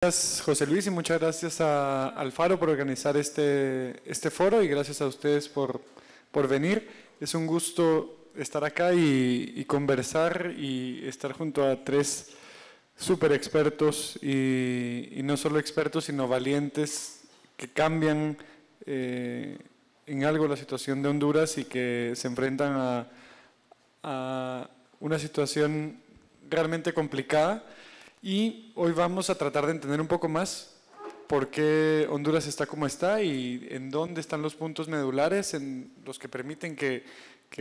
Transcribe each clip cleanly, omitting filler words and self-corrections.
Gracias, José Luis, y muchas gracias al Faro por organizar este foro y gracias a ustedes por venir. Es un gusto estar acá y conversar y estar junto a tres súper expertos y no solo expertos, sino valientes que cambian en algo la situación de Honduras y que se enfrentan a una situación realmente complicada. Y hoy vamos a tratar de entender un poco más por qué Honduras está como está y en dónde están los puntos medulares en los que permiten que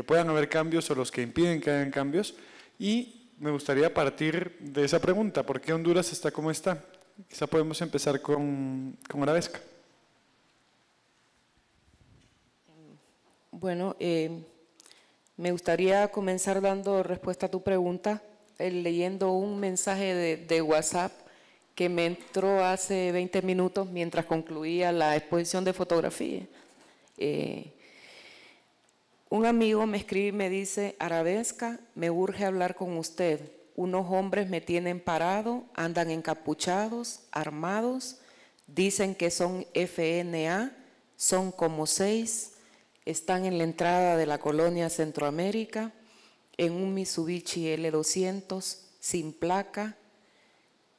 puedan haber cambios o los que impiden que hayan cambios. Y me gustaría partir de esa pregunta, ¿por qué Honduras está como está? Quizá podemos empezar con Arabesca. Bueno, me gustaría comenzar dando respuesta a tu pregunta, leyendo un mensaje de WhatsApp que me entró hace 20 minutos mientras concluía la exposición de fotografía. Un amigo me escribe y me dice: Arabesca, me urge hablar con usted. Unos hombres me tienen parado, andan encapuchados, armados, dicen que son FNA, son como 6, están en la entrada de la colonia Centroamérica, en un Mitsubishi L200 sin placa.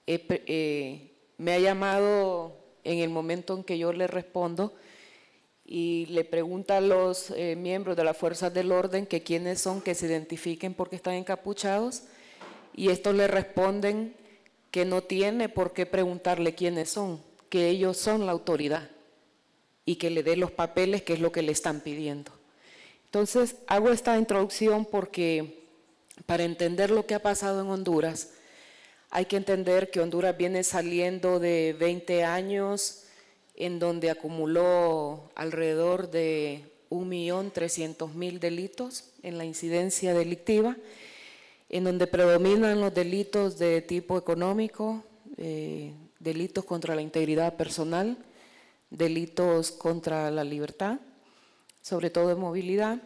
Me ha llamado en el momento en que yo le respondo y le pregunta a los miembros de las fuerzas del orden que quiénes son, que se identifiquen porque están encapuchados, y estos le responden que no tiene por qué preguntarle quiénes son, que ellos son la autoridad y que le dé los papeles, que es lo que le están pidiendo. Entonces, hago esta introducción porque para entender lo que ha pasado en Honduras, hay que entender que Honduras viene saliendo de 20 años en donde acumuló alrededor de 1.300.000 delitos en la incidencia delictiva, en donde predominan los delitos de tipo económico, delitos contra la integridad personal, delitos contra la libertad, sobre todo de movilidad.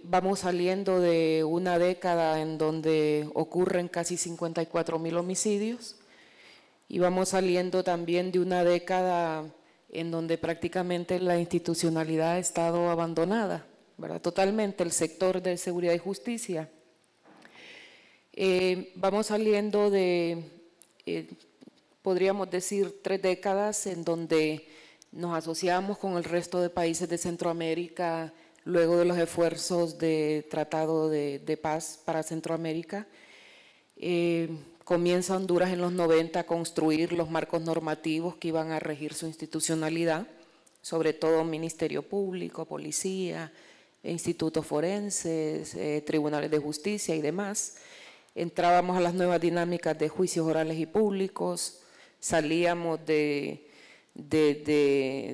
Vamos saliendo de una década en donde ocurren casi 54.000 homicidios y vamos saliendo también de una década en donde prácticamente la institucionalidad ha estado abandonada, ¿verdad? Totalmente, el sector de seguridad y justicia. Vamos saliendo de, podríamos decir, 3 décadas en donde nos asociamos con el resto de países de Centroamérica luego de los esfuerzos de tratado de paz para Centroamérica. Comienza Honduras en los 90 a construir los marcos normativos que iban a regir su institucionalidad, sobre todo Ministerio Público, Policía, institutos forenses, tribunales de justicia y demás. Entrábamos a las nuevas dinámicas de juicios orales y públicos, salíamos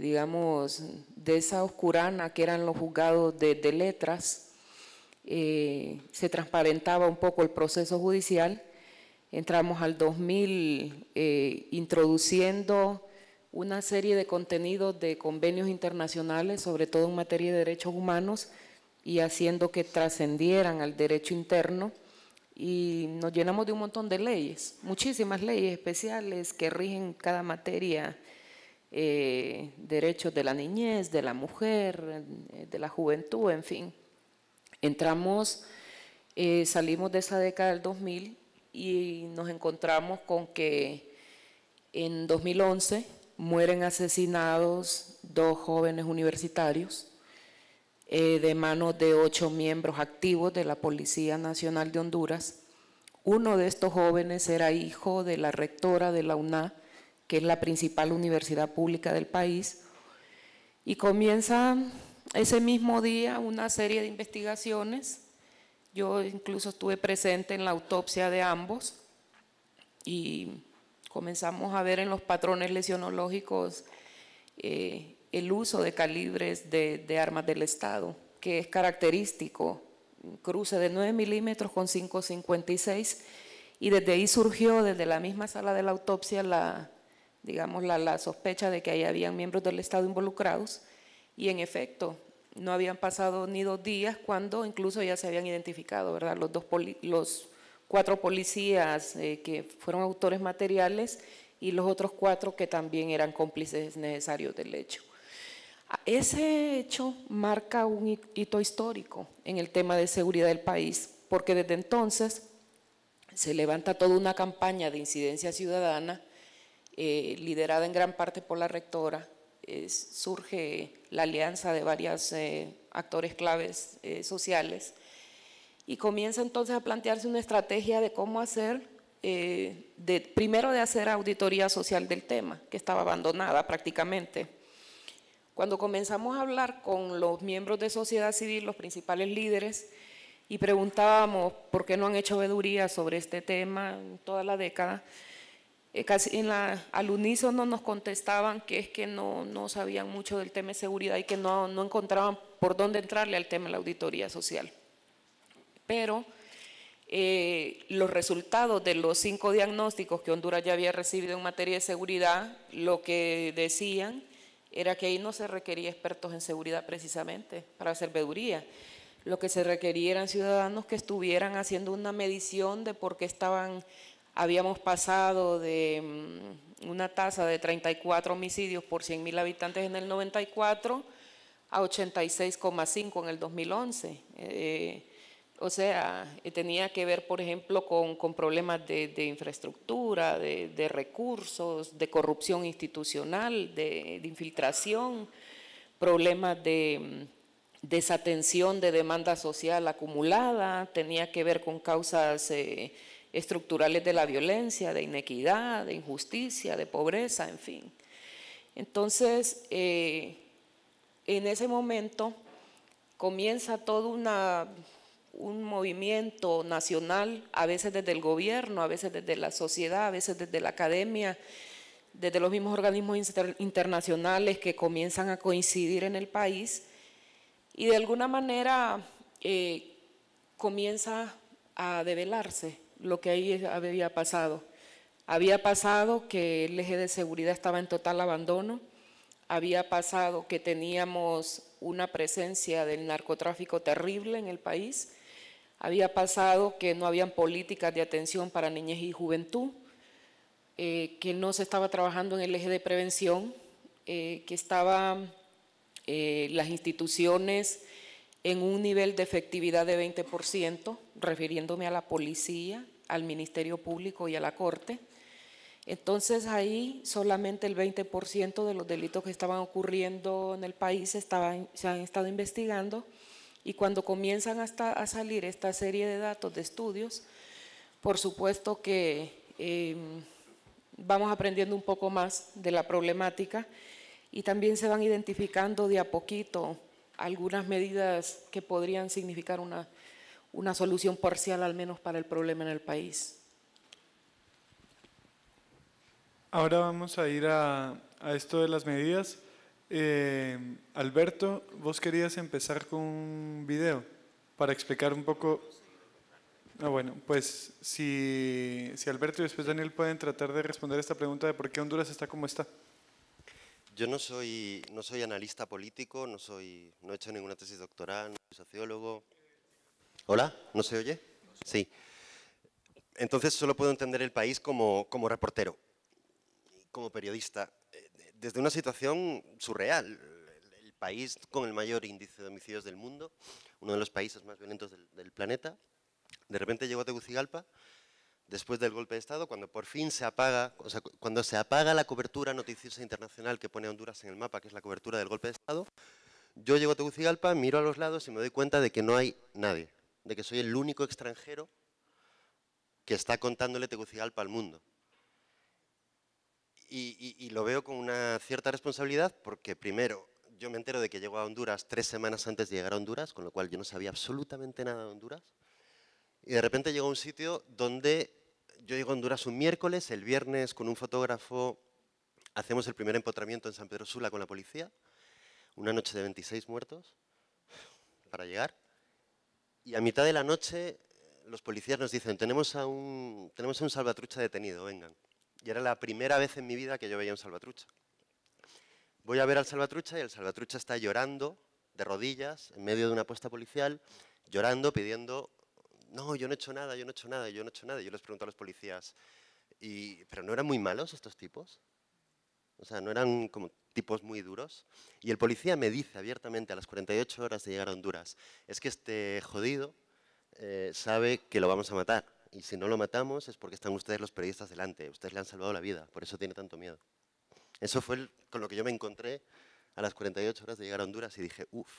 digamos, de esa oscurana que eran los juzgados de letras, se transparentaba un poco el proceso judicial. Entramos al 2000 introduciendo una serie de contenidos de convenios internacionales, sobre todo en materia de derechos humanos, y haciendo que trascendieran al derecho interno. Y nos llenamos de un montón de leyes, muchísimas leyes especiales que rigen cada materia, derechos de la niñez, de la mujer, de la juventud, en fin. Entramos, salimos de esa década del 2000 y nos encontramos con que en 2011 mueren asesinados 2 jóvenes universitarios de manos de 8 miembros activos de la Policía Nacional de Honduras. Uno de estos jóvenes era hijo de la rectora de la UNA, que es la principal universidad pública del país, y comienza ese mismo día una serie de investigaciones. Yo incluso estuve presente en la autopsia de ambos y comenzamos a ver en los patrones lesionológicos el uso de calibres de armas del Estado, que es característico, un cruce de 9 milímetros con 5.56, y desde ahí surgió, desde la misma sala de la autopsia, la sospecha de que ahí habían miembros del Estado involucrados, y en efecto, no habían pasado ni 2 días cuando incluso ya se habían identificado, ¿verdad?, los 4 policías que fueron autores materiales y los otros 4 que también eran cómplices necesarios del hecho. Ese hecho marca un hito histórico en el tema de seguridad del país, porque desde entonces se levanta toda una campaña de incidencia ciudadana liderada en gran parte por la rectora. Surge la alianza de varios actores claves sociales y comienza entonces a plantearse una estrategia de cómo hacer, primero de hacer auditoría social del tema, que estaba abandonada prácticamente. Cuando comenzamos a hablar con los miembros de sociedad civil, los principales líderes, y preguntábamos por qué no han hecho veeduría sobre este tema en toda la década, casi al unísono nos contestaban que es que no sabían mucho del tema de seguridad y que no encontraban por dónde entrarle al tema de la auditoría social. Pero los resultados de los 5 diagnósticos que Honduras ya había recibido en materia de seguridad, lo que decían era que ahí no se requería expertos en seguridad precisamente para hacer veeduría. Lo que se requería eran ciudadanos que estuvieran haciendo una medición de por qué habíamos pasado de una tasa de 34 homicidios por 100.000 habitantes en el 94 a 86,5 en el 2011. O sea, tenía que ver, por ejemplo, con problemas de infraestructura, de recursos, de corrupción institucional, de infiltración, problemas de desatención de demanda social acumulada, tenía que ver con causas estructurales de la violencia, de inequidad, de injusticia, de pobreza, en fin. Entonces, en ese momento comienza todo un movimiento nacional, a veces desde el gobierno, a veces desde la sociedad, a veces desde la academia, desde los mismos organismos internacionales que comienzan a coincidir en el país y de alguna manera comienza a develarse lo que ahí había pasado. Había pasado que el eje de seguridad estaba en total abandono, había pasado que teníamos una presencia del narcotráfico terrible en el país, había pasado que no habían políticas de atención para niñez y juventud, que no se estaba trabajando en el eje de prevención, que estaban las instituciones en un nivel de efectividad de 20%, refiriéndome a la policía, al Ministerio Público y a la Corte. Entonces ahí solamente el 20% de los delitos que estaban ocurriendo en el país se han estado investigando y cuando comienzan a salir esta serie de datos, de estudios, por supuesto que vamos aprendiendo un poco más de la problemática y también se van identificando de a poquito algunas medidas que podrían significar una solución parcial al menos para el problema en el país. Ahora vamos a ir a esto de las medidas. Alberto, vos querías empezar con un video para explicar un poco. Bueno, pues si Alberto y después Daniel pueden tratar de responder esta pregunta de por qué Honduras está como está. Yo no soy analista político, no he hecho ninguna tesis doctoral, no soy sociólogo. ¿Hola? ¿No se oye? Sí. Entonces solo puedo entender el país como reportero, como periodista, desde una situación surreal. El país con el mayor índice de homicidios del mundo, uno de los países más violentos del planeta. De repente llegó a Tegucigalpa, después del golpe de Estado, cuando por fin se apaga, o sea, cuando se apaga la cobertura noticiosa internacional que pone a Honduras en el mapa, que es la cobertura del golpe de Estado, yo llego a Tegucigalpa, miro a los lados y me doy cuenta de que no hay nadie, de que soy el único extranjero que está contándole Tegucigalpa al mundo. Y lo veo con una cierta responsabilidad porque, primero, yo me entero de que llego a Honduras 3 semanas antes de llegar a Honduras, con lo cual yo no sabía absolutamente nada de Honduras. Y de repente llego a un sitio donde yo llego a Honduras un miércoles, el viernes con un fotógrafo hacemos el primer empotramiento en San Pedro Sula con la policía, una noche de 26 muertos para llegar. Y a mitad de la noche los policías nos dicen, tenemos a un salvatrucha detenido, vengan. Y era la primera vez en mi vida que yo veía un salvatrucha. Voy a ver al salvatrucha y el salvatrucha está llorando de rodillas en medio de una puesta policial, llorando, pidiendo no, yo no he hecho nada, yo no he hecho nada, yo no he hecho nada. Y yo les pregunto a los policías, ¿pero no eran muy malos estos tipos? O sea, ¿no eran como tipos muy duros? Y el policía me dice abiertamente a las 48 horas de llegar a Honduras, es que este jodido sabe que lo vamos a matar. Y si no lo matamos es porque están ustedes los periodistas delante. Ustedes le han salvado la vida, por eso tiene tanto miedo. Eso fue con lo que yo me encontré a las 48 horas de llegar a Honduras y dije, uff,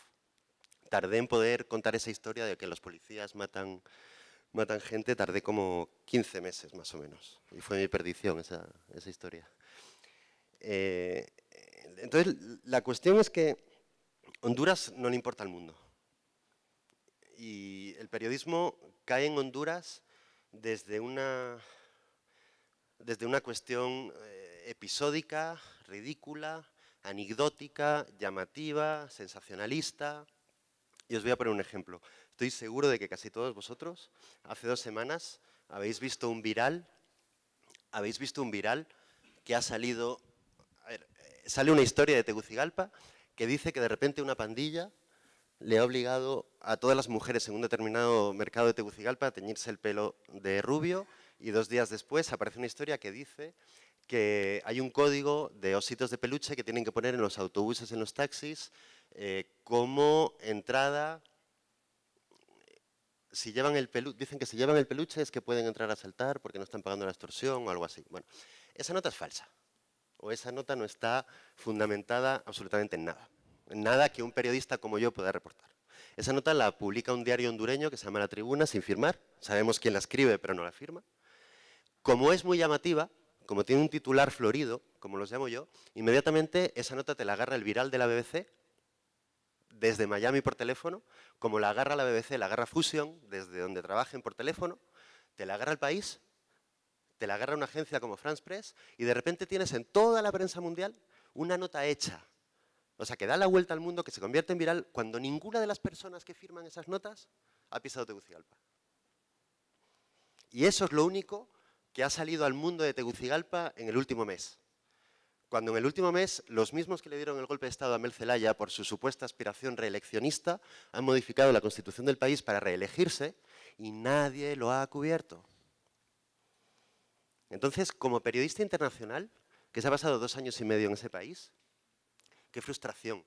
tardé en poder contar esa historia de que los policías matan gente, tardé como 15 meses más o menos. Y fue mi perdición esa historia. Entonces, la cuestión es que Honduras no le importa al mundo. Y el periodismo cae en Honduras desde una cuestión episódica, ridícula, anecdótica, llamativa, sensacionalista. Y os voy a poner un ejemplo. Estoy seguro de que casi todos vosotros, hace 2 semanas, habéis visto un viral que ha salido. A ver, sale una historia de Tegucigalpa que dice que de repente una pandilla le ha obligado a todas las mujeres en un determinado mercado de Tegucigalpa a teñirse el pelo de rubio, y 2 días después aparece una historia que dice que hay un código de ositos de peluche que tienen que poner en los autobuses, en los taxis, como entrada. Si llevan dicen que si llevan el peluche es que pueden entrar a asaltar porque no están pagando la extorsión o algo así. Bueno, esa nota es falsa, o esa nota no está fundamentada absolutamente en nada. Nada que un periodista como yo pueda reportar. Esa nota la publica un diario hondureño que se llama La Tribuna, sin firmar. Sabemos quién la escribe, pero no la firma. Como es muy llamativa, como tiene un titular florido, como los llamo yo, inmediatamente esa nota te la agarra el viral de la BBC, desde Miami por teléfono, como la agarra la BBC, la agarra Fusion, desde donde trabajen por teléfono, te la agarra El País, te la agarra una agencia como France Press, y de repente tienes en toda la prensa mundial una nota hecha. O sea, que da la vuelta al mundo, que se convierte en viral, cuando ninguna de las personas que firman esas notas ha pisado Tegucigalpa. Y eso es lo único que ha salido al mundo de Tegucigalpa en el último mes. Cuando en el último mes los mismos que le dieron el golpe de Estado a Mel Zelaya por su supuesta aspiración reeleccionista han modificado la Constitución del país para reelegirse y nadie lo ha cubierto. Entonces, como periodista internacional, que se ha pasado 2 años y medio en ese país, qué frustración.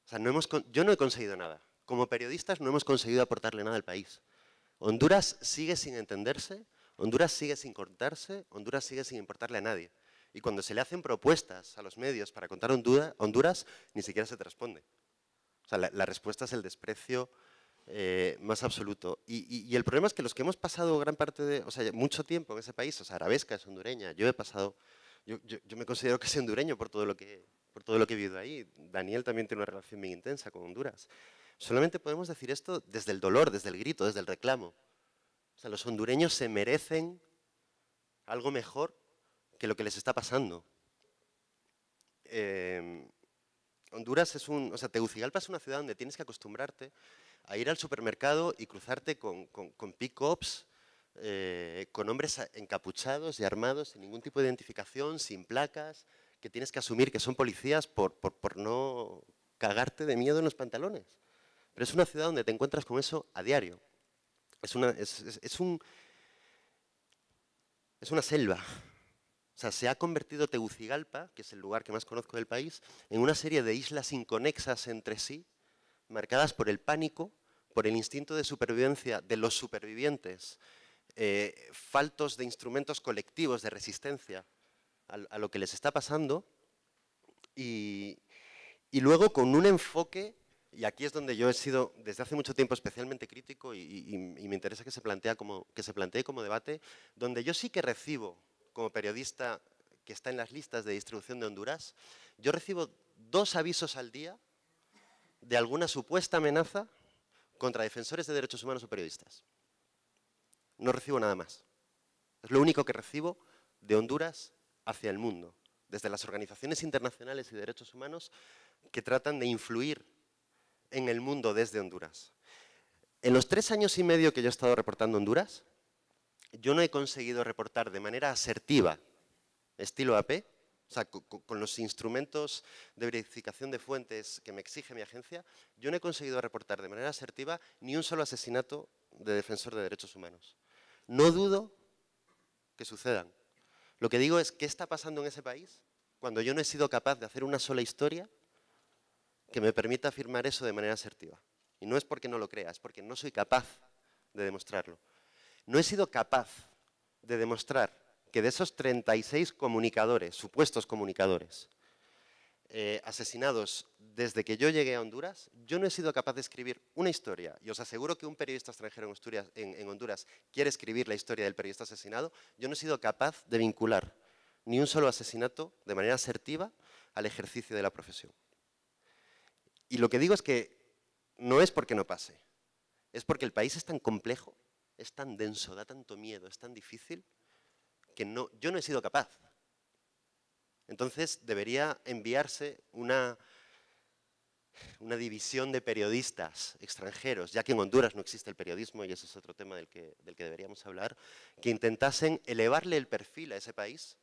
O sea, yo no he conseguido nada. Como periodistas no hemos conseguido aportarle nada al país. Honduras sigue sin entenderse, Honduras sigue sin contarse, Honduras sigue sin importarle a nadie. Y cuando se le hacen propuestas a los medios para contar Honduras, ni siquiera se te responde. O sea, la respuesta es el desprecio más absoluto. Y el problema es que los que hemos pasado gran parte de, o sea, mucho tiempo en ese país, o sea, Arabesca es hondureña, yo me considero que soy hondureño por todo lo que he vivido ahí. Daniel también tiene una relación bien intensa con Honduras. Solamente podemos decir esto desde el dolor, desde el grito, desde el reclamo. O sea, los hondureños se merecen algo mejor que lo que les está pasando. Honduras o sea, Tegucigalpa es una ciudad donde tienes que acostumbrarte a ir al supermercado y cruzarte con pick-ups, con hombres encapuchados y armados sin ningún tipo de identificación, sin placas, que tienes que asumir que son policías por no cagarte de miedo en los pantalones. Pero es una ciudad donde te encuentras con eso a diario. Es una selva. O sea, se ha convertido Tegucigalpa, que es el lugar que más conozco del país, en una serie de islas inconexas entre sí, marcadas por el pánico, por el instinto de supervivencia de los supervivientes, faltos de instrumentos colectivos de resistencia a lo que les está pasando, y luego con un enfoque, y aquí es donde yo he sido desde hace mucho tiempo especialmente crítico y me interesa que se plantee como debate, donde yo sí que recibo, como periodista que está en las listas de distribución de Honduras, yo recibo 2 avisos al día de alguna supuesta amenaza contra defensores de derechos humanos o periodistas. No recibo nada más. Es lo único que recibo de Honduras hacia el mundo, desde las organizaciones internacionales y de derechos humanos que tratan de influir en el mundo desde Honduras. En los 3 años y medio que yo he estado reportando Honduras, yo no he conseguido reportar de manera asertiva, estilo AP, o sea, con los instrumentos de verificación de fuentes que me exige mi agencia, yo no he conseguido reportar de manera asertiva ni un solo asesinato de defensor de derechos humanos. No dudo que sucedan. Lo que digo es, ¿qué está pasando en ese país cuando yo no he sido capaz de hacer una sola historia que me permita afirmar eso de manera asertiva? Y no es porque no lo crea, es porque no soy capaz de demostrarlo. No he sido capaz de demostrar que de esos 36 comunicadores, supuestos comunicadores, asesinados desde que yo llegué a Honduras, yo no he sido capaz de escribir una historia, y os aseguro que un periodista extranjero en Honduras quiere escribir la historia del periodista asesinado, yo no he sido capaz de vincular ni un solo asesinato de manera asertiva al ejercicio de la profesión. Y lo que digo es que no es porque no pase, es porque el país es tan complejo, es tan denso, da tanto miedo, es tan difícil, que yo no he sido capaz. Entonces debería enviarse una división de periodistas extranjeros, ya que en Honduras no existe el periodismo, y ese es otro tema del que deberíamos hablar, que intentasen elevarle el perfil a ese país,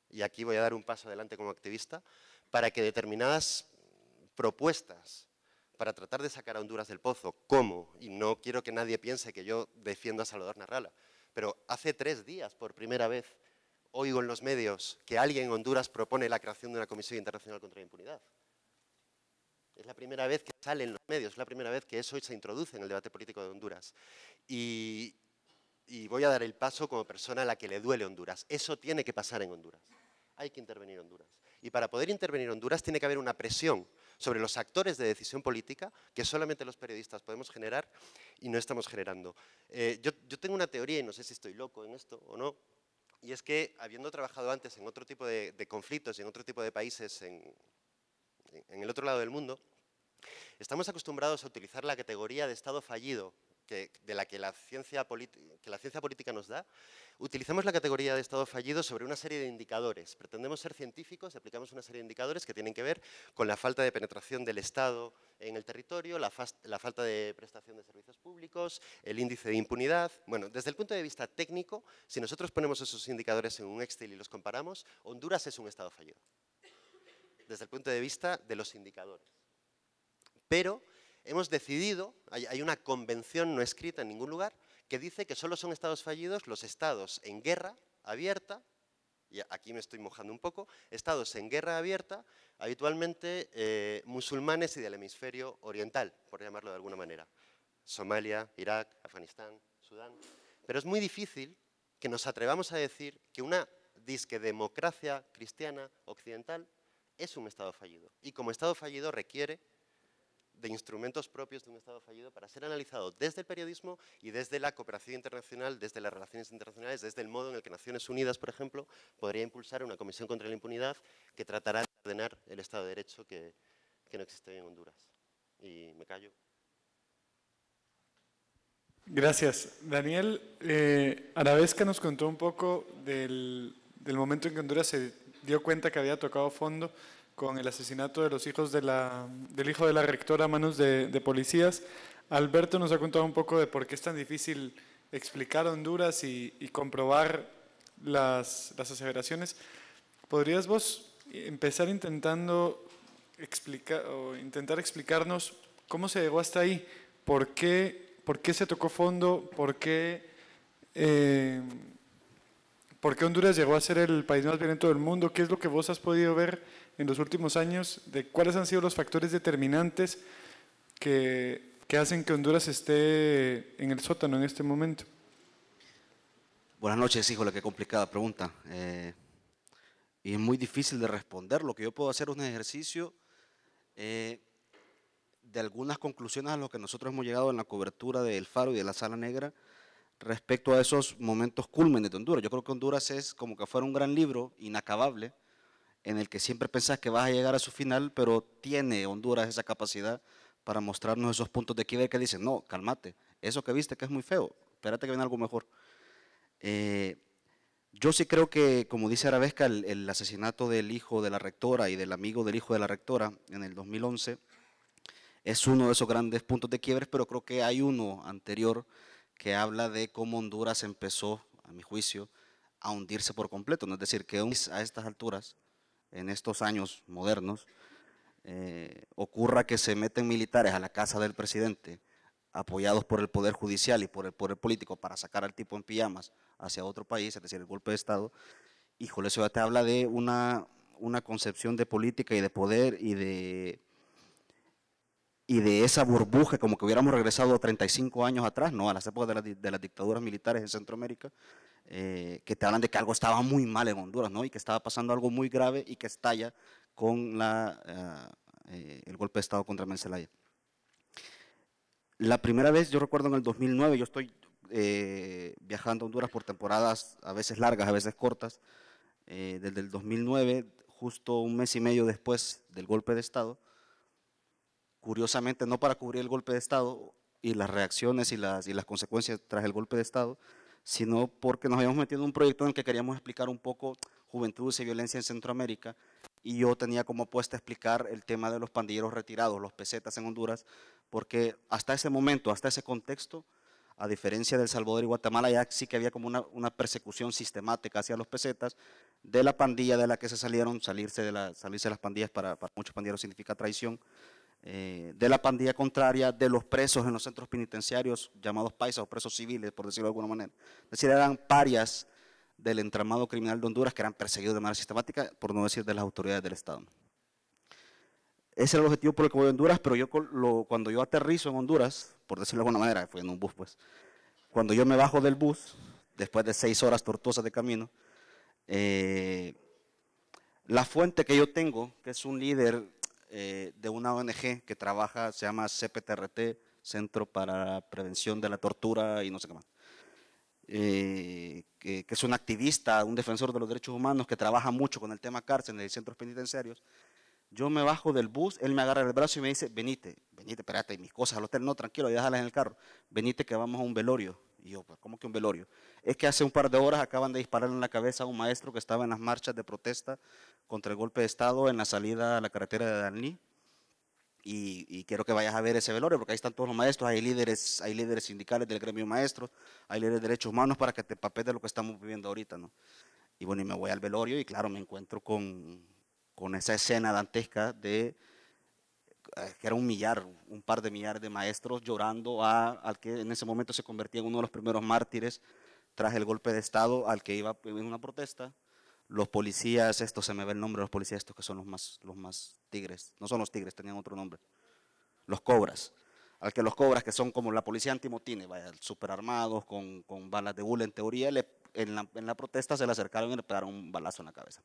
y aquí voy a dar un paso adelante como activista, para que determinadas propuestas para tratar de sacar a Honduras del pozo, ¿cómo? Y no quiero que nadie piense que yo defiendo a Salvador Narrala, pero hace 3 días, por primera vez, oigo en los medios que alguien en Honduras propone la creación de una Comisión Internacional contra la Impunidad. Es la primera vez que sale en los medios, es la primera vez que eso se introduce en el debate político de Honduras. Y voy a dar el paso como persona a la que le duele Honduras. Eso tiene que pasar en Honduras. Hay que intervenir Honduras. Y para poder intervenir Honduras tiene que haber una presión sobre los actores de decisión política que solamente los periodistas podemos generar y no estamos generando. Yo tengo una teoría, y no sé si estoy loco en esto o no, y es que, habiendo trabajado antes en otro tipo de conflictos y en otro tipo de países en el otro lado del mundo, estamos acostumbrados a utilizar la categoría de Estado fallido que la ciencia política nos da. Utilizamos la categoría de Estado fallido sobre una serie de indicadores. Pretendemos ser científicos y aplicamos una serie de indicadores que tienen que ver con la falta de penetración del Estado en el territorio, la falta de prestación de servicios públicos, el índice de impunidad. Bueno, desde el punto de vista técnico, si nosotros ponemos esos indicadores en un Excel y los comparamos, Honduras es un Estado fallido, desde el punto de vista de los indicadores. Pero hemos decidido, hay una convención no escrita en ningún lugar, que dice que solo son estados fallidos los estados en guerra abierta, y aquí me estoy mojando un poco, estados en guerra abierta, habitualmente musulmanes y del hemisferio oriental, por llamarlo de alguna manera. Somalia, Irak, Afganistán, Sudán. Pero es muy difícil que nos atrevamos a decir que una disque democracia cristiana occidental es un estado fallido. Y como estado fallido requiere de instrumentos propios de un Estado fallido para ser analizado desde el periodismo y desde la cooperación internacional, desde las relaciones internacionales, desde el modo en el que Naciones Unidas, por ejemplo, podría impulsar una comisión contra la impunidad que tratará de ordenar el Estado de Derecho que no existe en Honduras. Y me callo. Gracias. Daniel, Arabesca nos contó un poco del momento en que Honduras se dio cuenta que había tocado fondo con el asesinato de los hijos del hijo de la rectora a manos de policías. Alberto nos ha contado un poco de por qué es tan difícil explicar Honduras y comprobar las aseveraciones. ¿Podrías vos empezar intentando intentar explicarnos cómo se llegó hasta ahí? ¿Por qué se tocó fondo? ¿Por qué Honduras llegó a ser el país más violento del mundo? ¿Qué es lo que vos has podido ver en los últimos años de cuáles han sido los factores determinantes que hacen que Honduras esté en el sótano en este momento? Buenas noches, híjole, qué complicada pregunta. Y es muy difícil de responder. Lo que yo puedo hacer es un ejercicio de algunas conclusiones a lo que nosotros hemos llegado en la cobertura del Faro y de la Sala Negra respecto a esos momentos cúlmenes de Honduras. Yo creo que Honduras es como que fuera un gran libro inacabable en el que siempre pensás que vas a llegar a su final, pero tiene Honduras esa capacidad para mostrarnos esos puntos de quiebre que dicen, no, cálmate, eso que viste que es muy feo, espérate que viene algo mejor. Yo sí creo que, como dice Arabesca, el asesinato del hijo de la rectora y del amigo del hijo de la rectora en el 2011 es uno de esos grandes puntos de quiebre, pero creo que hay uno anterior que habla de cómo Honduras empezó, a mi juicio, a hundirse por completo. ¿No? Es decir, que a estas alturas, en estos años modernos, ocurra que se meten militares a la casa del presidente apoyados por el Poder Judicial y por el Poder Político para sacar al tipo en pijamas hacia otro país, es decir, el golpe de Estado, híjole, eso ya te habla de una concepción de política y de poder y de esa burbuja, como que hubiéramos regresado 35 años atrás, ¿no? A las épocas de las dictaduras militares en Centroamérica, que te hablan de que algo estaba muy mal en Honduras, ¿no? Y que estaba pasando algo muy grave y que estalla con el golpe de Estado contra Mel Zelaya. La primera vez, yo recuerdo en el 2009, yo estoy viajando a Honduras por temporadas, a veces largas, a veces cortas, desde el 2009, justo un mes y medio después del golpe de Estado, curiosamente no para cubrir el golpe de Estado y las reacciones y las consecuencias tras el golpe de Estado, sino porque nos habíamos metido en un proyecto en el que queríamos explicar un poco juventudes y violencia en Centroamérica, y yo tenía como apuesta explicar el tema de los pandilleros retirados, los pesetas en Honduras, porque hasta ese momento, hasta ese contexto, a diferencia de El Salvador y Guatemala, ya sí que había como una persecución sistemática hacia los pesetas, de la pandilla de la que se salieron, salirse de las pandillas para muchos pandilleros significa traición, de la pandilla contraria, de los presos en los centros penitenciarios, llamados paisas o presos civiles, por decirlo de alguna manera. Es decir, eran parias del entramado criminal de Honduras que eran perseguidos de manera sistemática, por no decir de las autoridades del Estado. Ese era el objetivo por el que voy a Honduras, pero yo cuando yo aterrizo en Honduras, por decirlo de alguna manera, fue en un bus pues, cuando yo me bajo del bus, después de 6 horas tortuosas de camino, la fuente que yo tengo, que es un líder de una ONG que trabaja, se llama CPTRT, Centro para la Prevención de la Tortura y no sé qué más, que es un activista, un defensor de los derechos humanos que trabaja mucho con el tema cárceles y centros penitenciarios. Yo me bajo del bus, él me agarra el brazo y me dice, venite, espérate, y mis cosas al hotel, no, tranquilo, déjalas en el carro, venite que vamos a un velorio. Y yo, pues, ¿cómo que un velorio? Es que hace un par de horas acaban de disparar en la cabeza a un maestro que estaba en las marchas de protesta contra el golpe de Estado en la salida a la carretera de Danlí, y quiero que vayas a ver ese velorio, porque ahí están todos los maestros, hay líderes sindicales del gremio maestros, hay líderes de derechos humanos para que te empapes de lo que estamos viviendo ahorita, ¿no? Y bueno, y me voy al velorio y claro, me encuentro con esa escena dantesca de que era un par de millares de maestros llorando al que en ese momento se convertía en uno de los primeros mártires tras el golpe de Estado, al que iba en una protesta. Los policías, se me ve el nombre de los policías, estos que son los más tigres, no son los tigres, tenían otro nombre, los cobras, al que los cobras, que son como la policía antimotines, vaya, super armados, con balas de hule en teoría, en la protesta se le acercaron y le pegaron un balazo en la cabeza.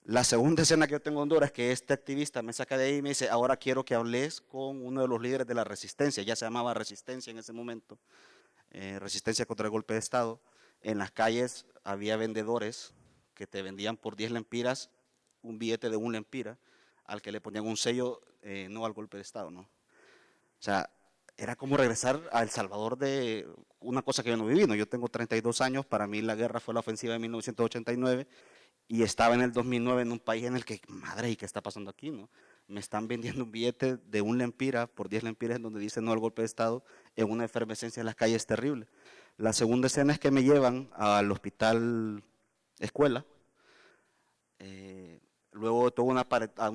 La segunda escena que yo tengo en Honduras es que este activista me saca de ahí y me dice, ahora quiero que hables con uno de los líderes de la resistencia, ya se llamaba Resistencia en ese momento, Resistencia contra el golpe de Estado. En las calles había vendedores que te vendían por 10 lempiras un billete de 1 lempira al que le ponían un sello no al golpe de Estado, ¿no? O sea, era como regresar a El Salvador de una cosa que yo no viví, ¿no? Yo tengo 32 años, para mí la guerra fue la ofensiva de 1989 y estaba en el 2009 en un país en el que, madre, ¿y qué está pasando aquí, no? Me están vendiendo un billete de 1 lempira por 10 lempiras en donde dice no al golpe de Estado, en una efervescencia en las calles terrible. La segunda escena es que me llevan al hospital escuela, luego de todo un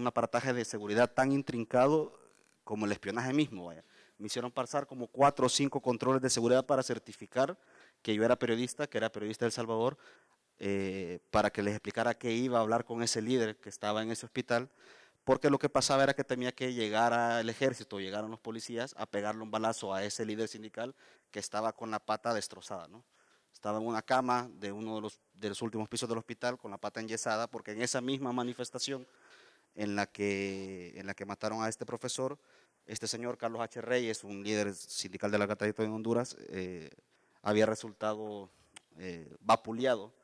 aparataje de seguridad tan intrincado como el espionaje mismo, vaya. Me hicieron pasar como 4 o 5 controles de seguridad para certificar que yo era periodista, que era periodista de El Salvador, para que les explicara que iba a hablar con ese líder que estaba en ese hospital, porque lo que pasaba era que tenía que llegar al ejército, llegaron los policías a pegarle un balazo a ese líder sindical que estaba con la pata destrozada, ¿no? Estaba en una cama de uno de los últimos pisos del hospital con la pata enyesada, porque en esa misma manifestación en la que mataron a este profesor, este señor Carlos H. Reyes, un líder sindical de la Catadito en Honduras, había resultado vapuleado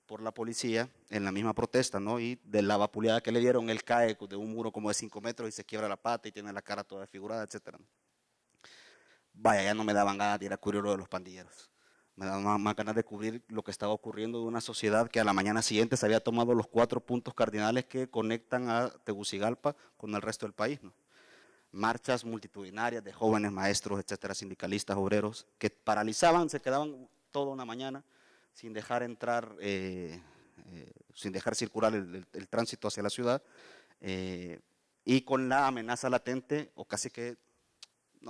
por la policía en la misma protesta, ¿no? Y de la vapuleada que le dieron, él cae de un muro como de 5 metros y se quiebra la pata y tiene la cara toda desfigurada, etc. Vaya, ya no me daban ganas de ir a cubrir lo de los pandilleros. Me daban más ganas de cubrir lo que estaba ocurriendo de una sociedad que a la mañana siguiente se había tomado los 4 puntos cardinales que conectan a Tegucigalpa con el resto del país, ¿no? Marchas multitudinarias de jóvenes, maestros, etcétera, sindicalistas, obreros, que paralizaban, se quedaban toda una mañana sin dejar entrar, sin dejar circular el tránsito hacia la ciudad, y con la amenaza latente, o casi que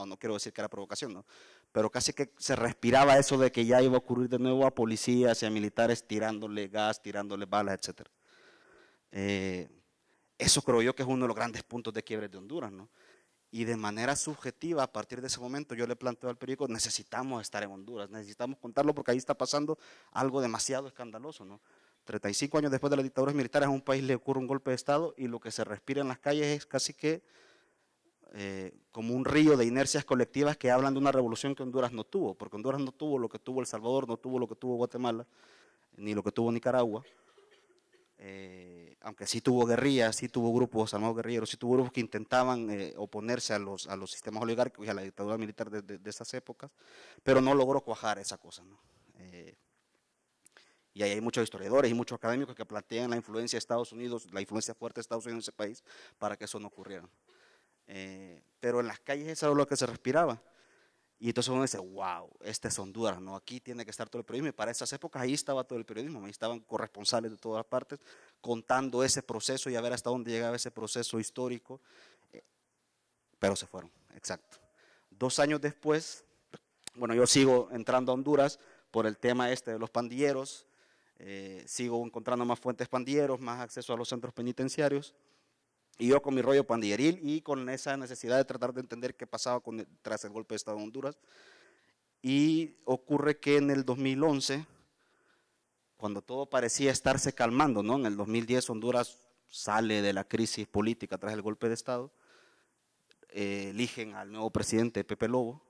no quiero decir que era provocación, ¿no? Pero casi que se respiraba eso de que ya iba a ocurrir de nuevo a policías y a militares tirándole gas, tirándole balas, etc. Eso creo yo que es uno de los grandes puntos de quiebre de Honduras, ¿no? Y de manera subjetiva, a partir de ese momento, yo le planteo al periódico, necesitamos estar en Honduras, necesitamos contarlo porque ahí está pasando algo demasiado escandaloso, ¿no? 35 años después de las dictaduras militares a un país le ocurre un golpe de Estado y lo que se respira en las calles es casi que como un río de inercias colectivas que hablan de una revolución que Honduras no tuvo, porque Honduras no tuvo lo que tuvo El Salvador, no tuvo lo que tuvo Guatemala, ni lo que tuvo Nicaragua, aunque sí tuvo guerrillas, sí tuvo grupos armados guerrilleros, sí tuvo grupos que intentaban oponerse a los sistemas oligárquicos y a la dictadura militar de esas épocas, pero no logró cuajar esa cosa, ¿no? Y ahí hay muchos historiadores y muchos académicos que plantean la influencia de Estados Unidos, la influencia fuerte de Estados Unidos en ese país para que eso no ocurriera. Pero en las calles eso era lo que se respiraba. Y entonces uno dice, wow, este es Honduras, ¿no? Aquí tiene que estar todo el periodismo. Y para esas épocas ahí estaba todo el periodismo, ahí estaban corresponsales de todas partes contando ese proceso y a ver hasta dónde llegaba ese proceso histórico. Pero se fueron, exacto. 2 años después, bueno, yo sigo entrando a Honduras por el tema de los pandilleros. Sigo encontrando más fuentes pandilleros, más acceso a los centros penitenciarios, y yo con mi rollo pandilleril y con esa necesidad de tratar de entender qué pasaba tras el golpe de Estado de Honduras. Y ocurre que en el 2011, cuando todo parecía estarse calmando, ¿no? En el 2010 Honduras sale de la crisis política tras el golpe de Estado, eligen al nuevo presidente Pepe Lobo.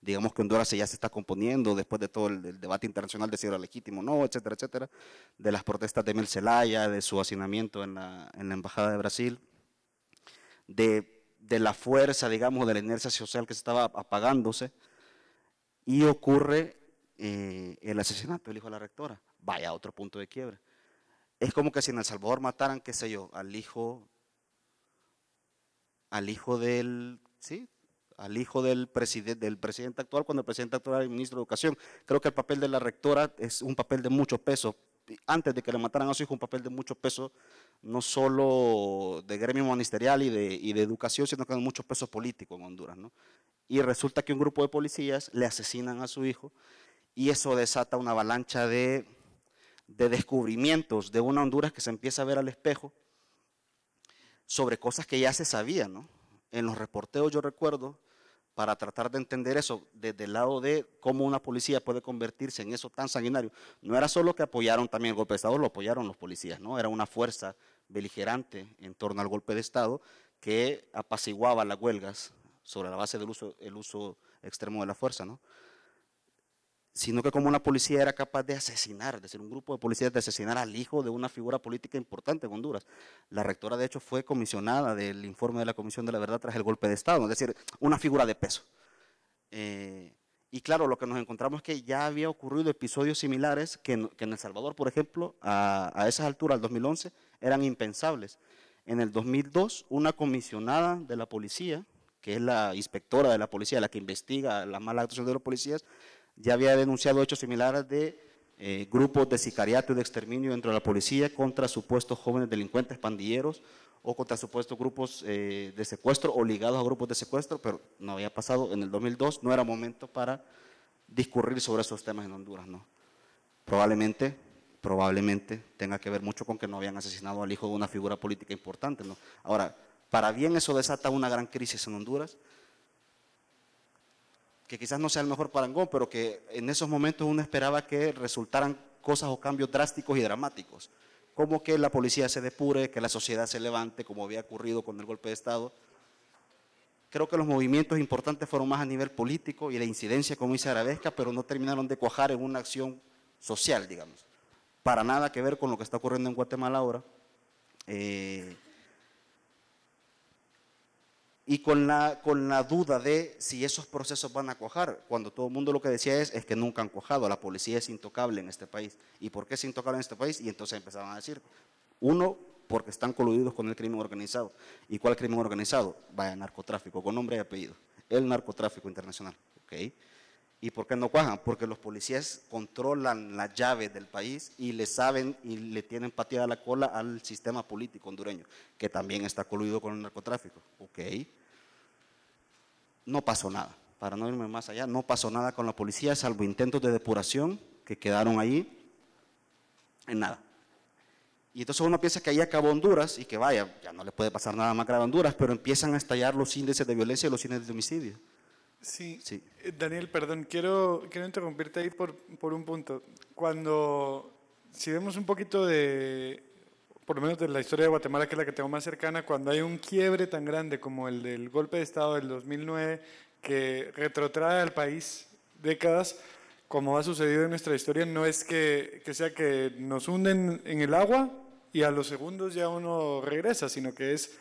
Digamos que Honduras ya se está componiendo después de todo el debate internacional de si era legítimo o no, etcétera, etcétera, de las protestas de Emil Zelaya, de su hacinamiento en la Embajada de Brasil, de la fuerza, digamos, de la inercia social que se estaba apagándose, y ocurre el asesinato del hijo de la rectora. Vaya, otro punto de quiebre. Es como que si en El Salvador mataran, qué sé yo, al hijo del, ¿sí?, al hijo del presidente actual, cuando el presidente actual era el ministro de Educación. Creo que el papel de la rectora es un papel de mucho peso. Antes de que le mataran a su hijo, un papel de mucho peso, no solo de gremio ministerial y de educación, sino que de mucho peso político en Honduras, ¿no? Y resulta que un grupo de policías le asesinan a su hijo y eso desata una avalancha de descubrimientos de una Honduras que se empieza a ver al espejo sobre cosas que ya se sabían, ¿no? En los reporteos yo recuerdo, para tratar de entender eso desde el lado de cómo una policía puede convertirse en eso tan sanguinario. No era solo que apoyaron también el golpe de Estado, lo apoyaron los policías, ¿no? Era una fuerza beligerante en torno al golpe de Estado que apaciguaba las huelgas sobre la base del uso extremo de la fuerza, ¿no? Sino que como una policía era capaz de asesinar, es decir, un grupo de policías de asesinar al hijo de una figura política importante en Honduras. La rectora, de hecho, fue comisionada del informe de la Comisión de la Verdad tras el golpe de Estado, es decir, una figura de peso. Y claro, lo que nos encontramos es que ya había ocurrido episodios similares que en El Salvador, por ejemplo, a esas alturas, el 2011, eran impensables. En el 2002, una comisionada de la policía, que es la inspectora de la policía, la que investiga la mala actuación de los policías, ya había denunciado hechos similares de grupos de sicariato y de exterminio dentro de la policía contra supuestos jóvenes delincuentes pandilleros o contra supuestos grupos de secuestro o ligados a grupos de secuestro, pero no había pasado en el 2002, no era momento para discurrir sobre esos temas en Honduras, ¿no? Probablemente tenga que ver mucho con que no habían asesinado al hijo de una figura política importante, ¿no? Ahora, para bien eso desata una gran crisis en Honduras, que quizás no sea el mejor parangón, pero que en esos momentos uno esperaba que resultaran cosas o cambios drásticos y dramáticos, como que la policía se depure, que la sociedad se levante, como había ocurrido con el golpe de Estado. Creo que los movimientos importantes fueron más a nivel político y la incidencia, como dice Arabesca, pero no terminaron de cuajar en una acción social, digamos. Para nada que ver con lo que está ocurriendo en Guatemala ahora. Y con la duda de si esos procesos van a cuajar, cuando todo el mundo lo que decía es que nunca han cuajado, la policía es intocable en este país. ¿Y por qué es intocable en este país? Y entonces empezaban a decir, uno, porque están coludidos con el crimen organizado. ¿Y cuál crimen organizado? Vaya, narcotráfico, con nombre y apellido. El narcotráfico internacional. ¿Okay? ¿Y por qué no cuajan? Porque los policías controlan las llaves del país y le saben y le tienen pateada la cola al sistema político hondureño, que también está coludido con el narcotráfico. ¿Ok? no pasó nada. Para no irme más allá, no pasó nada con la policía, salvo intentos de depuración que quedaron ahí en nada. Y entonces uno piensa que ahí acabó Honduras y que vaya, ya no le puede pasar nada más grave a Honduras, pero empiezan a estallar los índices de violencia y los índices de homicidio. Sí, Sí. Daniel, perdón, quiero interrumpirte ahí por un punto. Si vemos un poquito por lo menos de la historia de Guatemala, que es la que tengo más cercana, cuando hay un quiebre tan grande como el del golpe de Estado del 2009, que retrotrae al país décadas, como ha sucedido en nuestra historia, no es que sea que nos hunden en el agua y a los segundos ya uno regresa, sino que es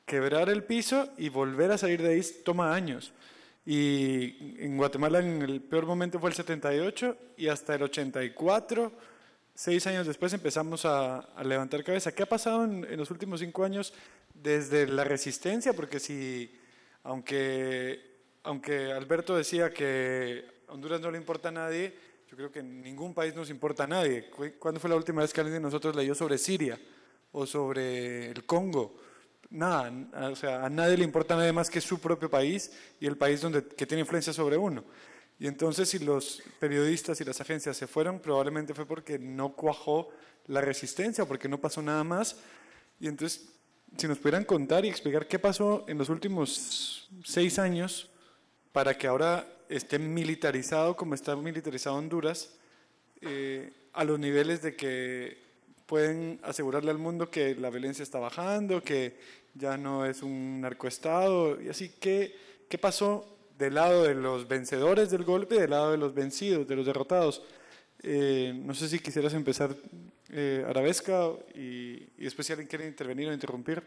quebrar el piso y volver a salir de ahí toma años. Y en Guatemala en el peor momento fue el 78 y hasta el 84, 6 años después empezamos a levantar cabeza. ¿Qué ha pasado en los últimos 5 años desde la resistencia? Porque aunque Alberto decía que a Honduras no le importa a nadie, yo creo que en ningún país nos importa a nadie. ¿Cuándo fue la última vez que alguien de nosotros leyó sobre Siria o sobre el Congo? Nada, o sea, a nadie le importa nada más que su propio país y el país que tiene influencia sobre uno. Y entonces si los periodistas y las agencias se fueron, probablemente fue porque no cuajó la resistencia, porque no pasó nada más. Y entonces, si nos pudieran contar y explicar qué pasó en los últimos 6 años para que ahora esté militarizado como está militarizado Honduras, a los niveles de que pueden asegurarle al mundo que la violencia está bajando, que ya no es un narcoestado, y así. ¿Qué pasó del lado de los vencedores del golpe y del lado de los vencidos, de los derrotados? No sé si quisieras empezar, Arabesca, y después si alguien quiere intervenir o interrumpir.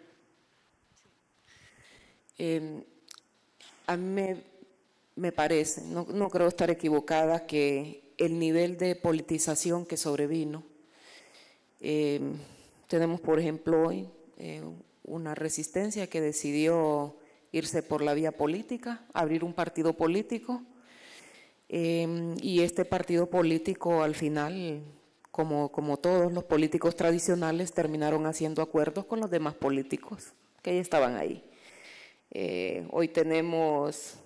A mí me parece, no creo estar equivocada, que el nivel de politización que sobrevino, tenemos por ejemplo hoy una resistencia que decidió irse por la vía política, abrir un partido político, y este partido político al final, como todos los políticos tradicionales, terminaron haciendo acuerdos con los demás políticos que ya estaban ahí. Hoy tenemos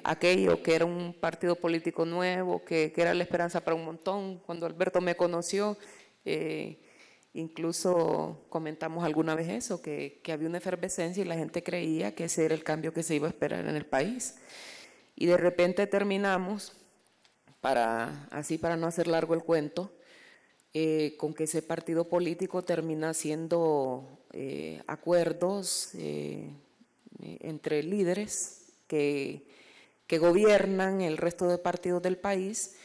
aquello que era un partido político nuevo, que era la esperanza para un montón. Cuando Alberto me conoció, incluso comentamos alguna vez eso, que había una efervescencia y la gente creía que ese era el cambio que se iba a esperar en el país. Y de repente terminamos, para no hacer largo el cuento, con que ese partido político termina haciendo acuerdos entre líderes que gobiernan el resto de partidos del país,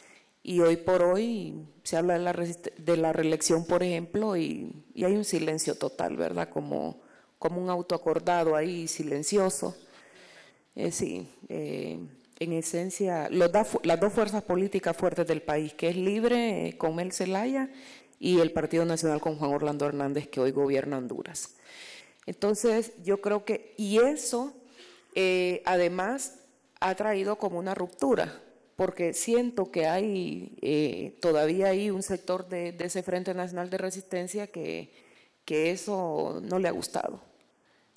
y hoy por hoy se habla de la reelección, por ejemplo, y hay un silencio total, ¿verdad? Como un autoacordado ahí silencioso. Sí, en esencia, las dos fuerzas políticas fuertes del país, que es Libre con Mel Zelaya y el Partido Nacional con Juan Orlando Hernández, que hoy gobierna Honduras. Entonces, yo creo que, y eso además ha traído como una ruptura, porque siento que hay todavía hay un sector de ese Frente Nacional de Resistencia que eso no le ha gustado.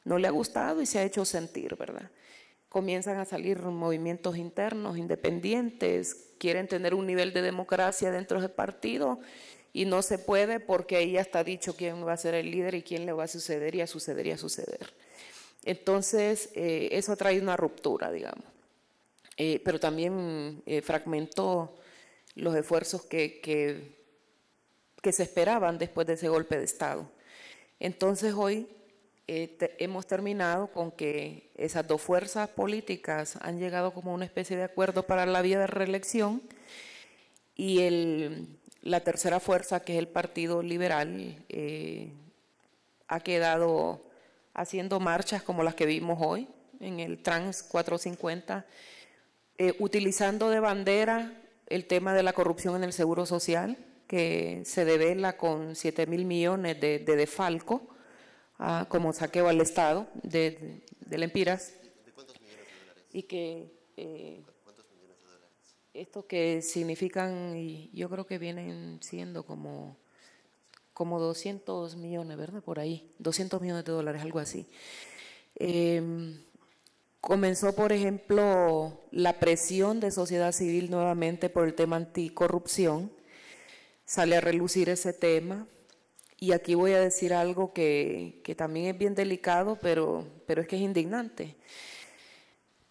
No le ha gustado y se ha hecho sentir, ¿verdad? Comienzan a salir movimientos internos, independientes, quieren tener un nivel de democracia dentro del partido y no se puede porque ahí ya está dicho quién va a ser el líder y quién le va a suceder y a suceder y a suceder. Entonces, eso ha traído una ruptura, digamos. Pero también fragmentó los esfuerzos que se esperaban después de ese golpe de Estado. Entonces, hoy hemos terminado con que esas dos fuerzas políticas han llegado como a una especie de acuerdo para la vía de reelección, y la tercera fuerza, que es el Partido Liberal, ha quedado haciendo marchas como las que vimos hoy en el Trans 450, utilizando de bandera el tema de la corrupción en el Seguro Social, que se devela con 7.000 millones de desfalco, como saqueo al Estado de Lempiras. ¿De cuántos millones de dólares? Y que ¿Cuántos millones de dólares? esto que significan, y yo creo que vienen siendo como 200 millones, ¿verdad? Por ahí, 200 millones de dólares, algo así. Comenzó, por ejemplo, la presión de sociedad civil nuevamente por el tema anticorrupción. Sale a relucir ese tema. Y aquí voy a decir algo que también es bien delicado, pero es que es indignante.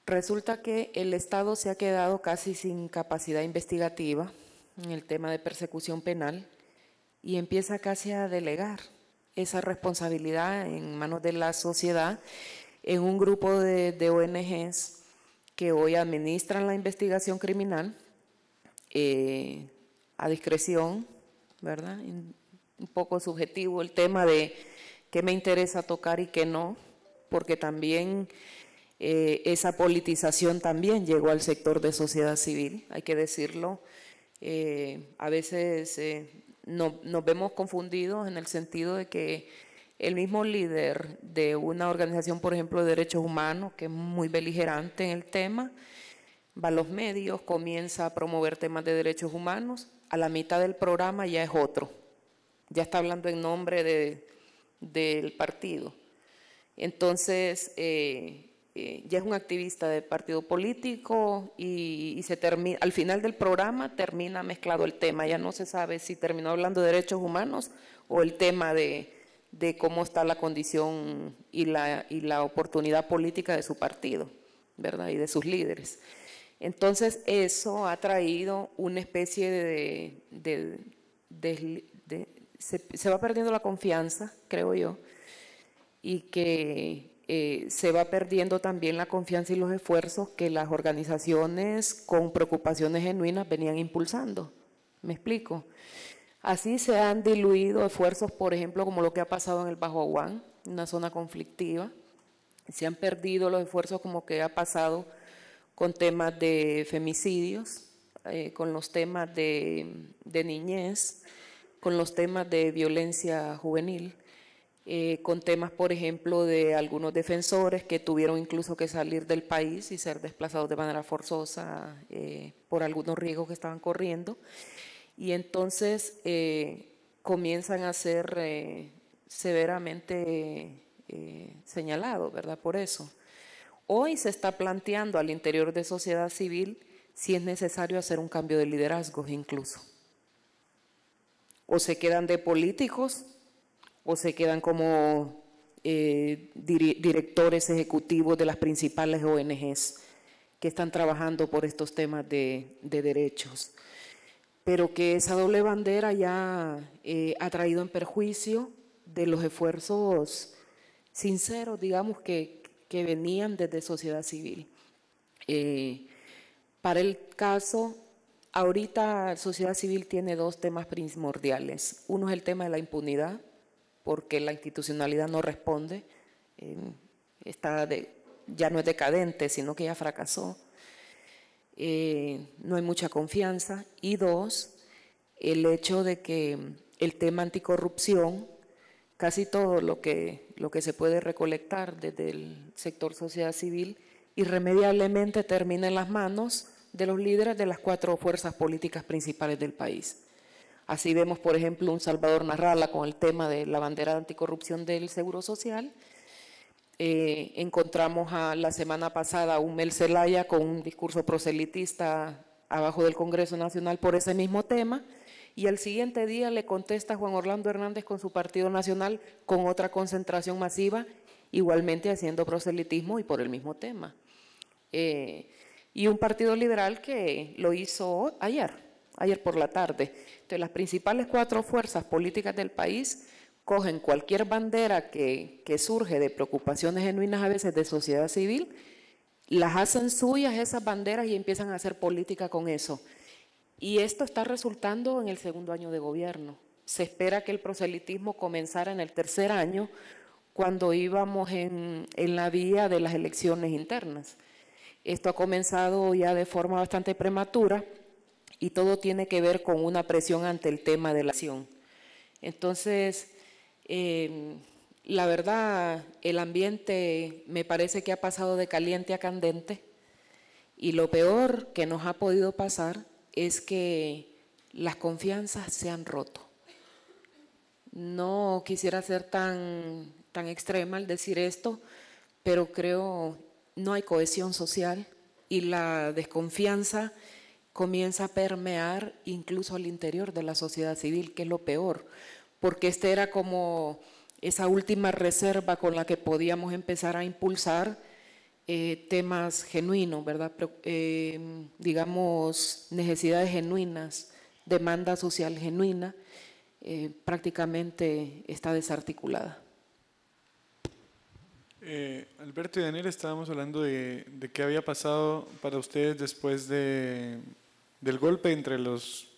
Resulta que el Estado se ha quedado casi sin capacidad investigativa en el tema de persecución penal y empieza casi a delegar esa responsabilidad en manos de la sociedad en un grupo de ONGs que hoy administran la investigación criminal a discreción, ¿verdad? Un poco subjetivo el tema de qué me interesa tocar y qué no, porque también esa politización también llegó al sector de sociedad civil, hay que decirlo. A veces nos vemos confundidos en el sentido de que el mismo líder de una organización, por ejemplo, de derechos humanos, que es muy beligerante en el tema, va a los medios, comienza a promover temas de derechos humanos, a la mitad del programa ya es otro, ya está hablando en nombre del partido. Entonces, ya es un activista del partido político y se termina, al final del programa termina mezclado el tema, ya no se sabe si terminó hablando de derechos humanos o el tema de cómo está la condición y la oportunidad política de su partido, ¿verdad? Y de sus líderes. Entonces, eso ha traído una especie se va perdiendo la confianza, creo yo, y que se va perdiendo también la confianza y los esfuerzos que las organizaciones con preocupaciones genuinas venían impulsando. ¿Me explico? Así se han diluido esfuerzos, por ejemplo, como lo que ha pasado en el Bajo Aguán, una zona conflictiva. Se han perdido los esfuerzos como que ha pasado con temas de femicidios, con los temas de niñez, con los temas de violencia juvenil, con temas, por ejemplo, de algunos defensores que tuvieron incluso que salir del país y ser desplazados de manera forzosa por algunos riesgos que estaban corriendo. Y entonces comienzan a ser severamente señalados, ¿verdad? Por eso. Hoy se está planteando al interior de sociedad civil si es necesario hacer un cambio de liderazgos incluso. O se quedan de políticos o se quedan como directores ejecutivos de las principales ONGs que están trabajando por estos temas de derechos. Pero que esa doble bandera ya ha traído en perjuicio de los esfuerzos sinceros, digamos, que venían desde sociedad civil. Para el caso, ahorita sociedad civil tiene dos temas primordiales. Uno es el tema de la impunidad, porque la institucionalidad no responde, ya no es decadente, sino que ya fracasó. No hay mucha confianza. Y dos, el hecho de que el tema anticorrupción, casi todo lo que se puede recolectar desde el sector sociedad civil, irremediablemente termina en las manos de los líderes de las 4 fuerzas políticas principales del país. Así vemos, por ejemplo, un Salvador Narrala con el tema de la bandera de anticorrupción del Seguro Social. Encontramos la semana pasada a un Mel Zelaya con un discurso proselitista abajo del Congreso Nacional por ese mismo tema, y al siguiente día le contesta Juan Orlando Hernández con su Partido Nacional con otra concentración masiva, igualmente haciendo proselitismo y por el mismo tema. Y un Partido Liberal que lo hizo ayer por la tarde. Entonces, las principales 4 fuerzas políticas del país cogen cualquier bandera que surge de preocupaciones genuinas a veces de sociedad civil, las hacen suyas esas banderas y empiezan a hacer política con eso. Y esto está resultando en el 2º año de gobierno. Se espera que el proselitismo comenzara en el 3er año, cuando íbamos en la vía de las elecciones internas. Esto ha comenzado ya de forma bastante prematura y todo tiene que ver con una presión ante el tema de la acción. Entonces, la verdad, el ambiente me parece que ha pasado de caliente a candente, y lo peor que nos ha podido pasar es que las confianzas se han roto. No quisiera ser tan extrema al decir esto, pero creo no hay cohesión social y la desconfianza comienza a permear incluso al interior de la sociedad civil, que es lo peor, porque este era como esa última reserva con la que podíamos empezar a impulsar temas genuinos, ¿verdad? Digamos, necesidades genuinas, demanda social genuina, prácticamente está desarticulada. Alberto y Daniel, estábamos hablando de qué había pasado para ustedes después del golpe entre los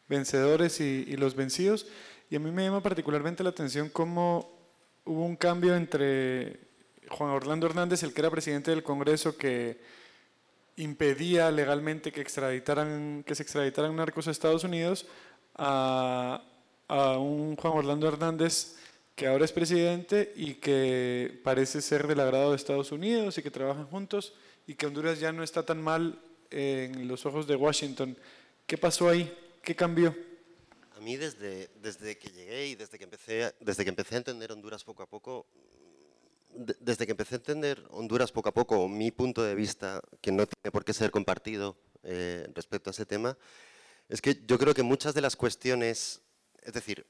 vencedores y los vencidos, y a mí me llama particularmente la atención cómo hubo un cambio entre Juan Orlando Hernández, el que era presidente del Congreso, que impedía legalmente que se extraditaran narcos a Estados Unidos, a un Juan Orlando Hernández que ahora es presidente y que parece ser del agrado de Estados Unidos y que trabajan juntos y que Honduras ya no está tan mal en los ojos de Washington. ¿Qué pasó ahí? ¿Qué cambió? A mí desde que llegué y desde que empecé a entender Honduras poco a poco, mi punto de vista, que no tiene por qué ser compartido respecto a ese tema, es que yo creo que muchas de las cuestiones, es decir,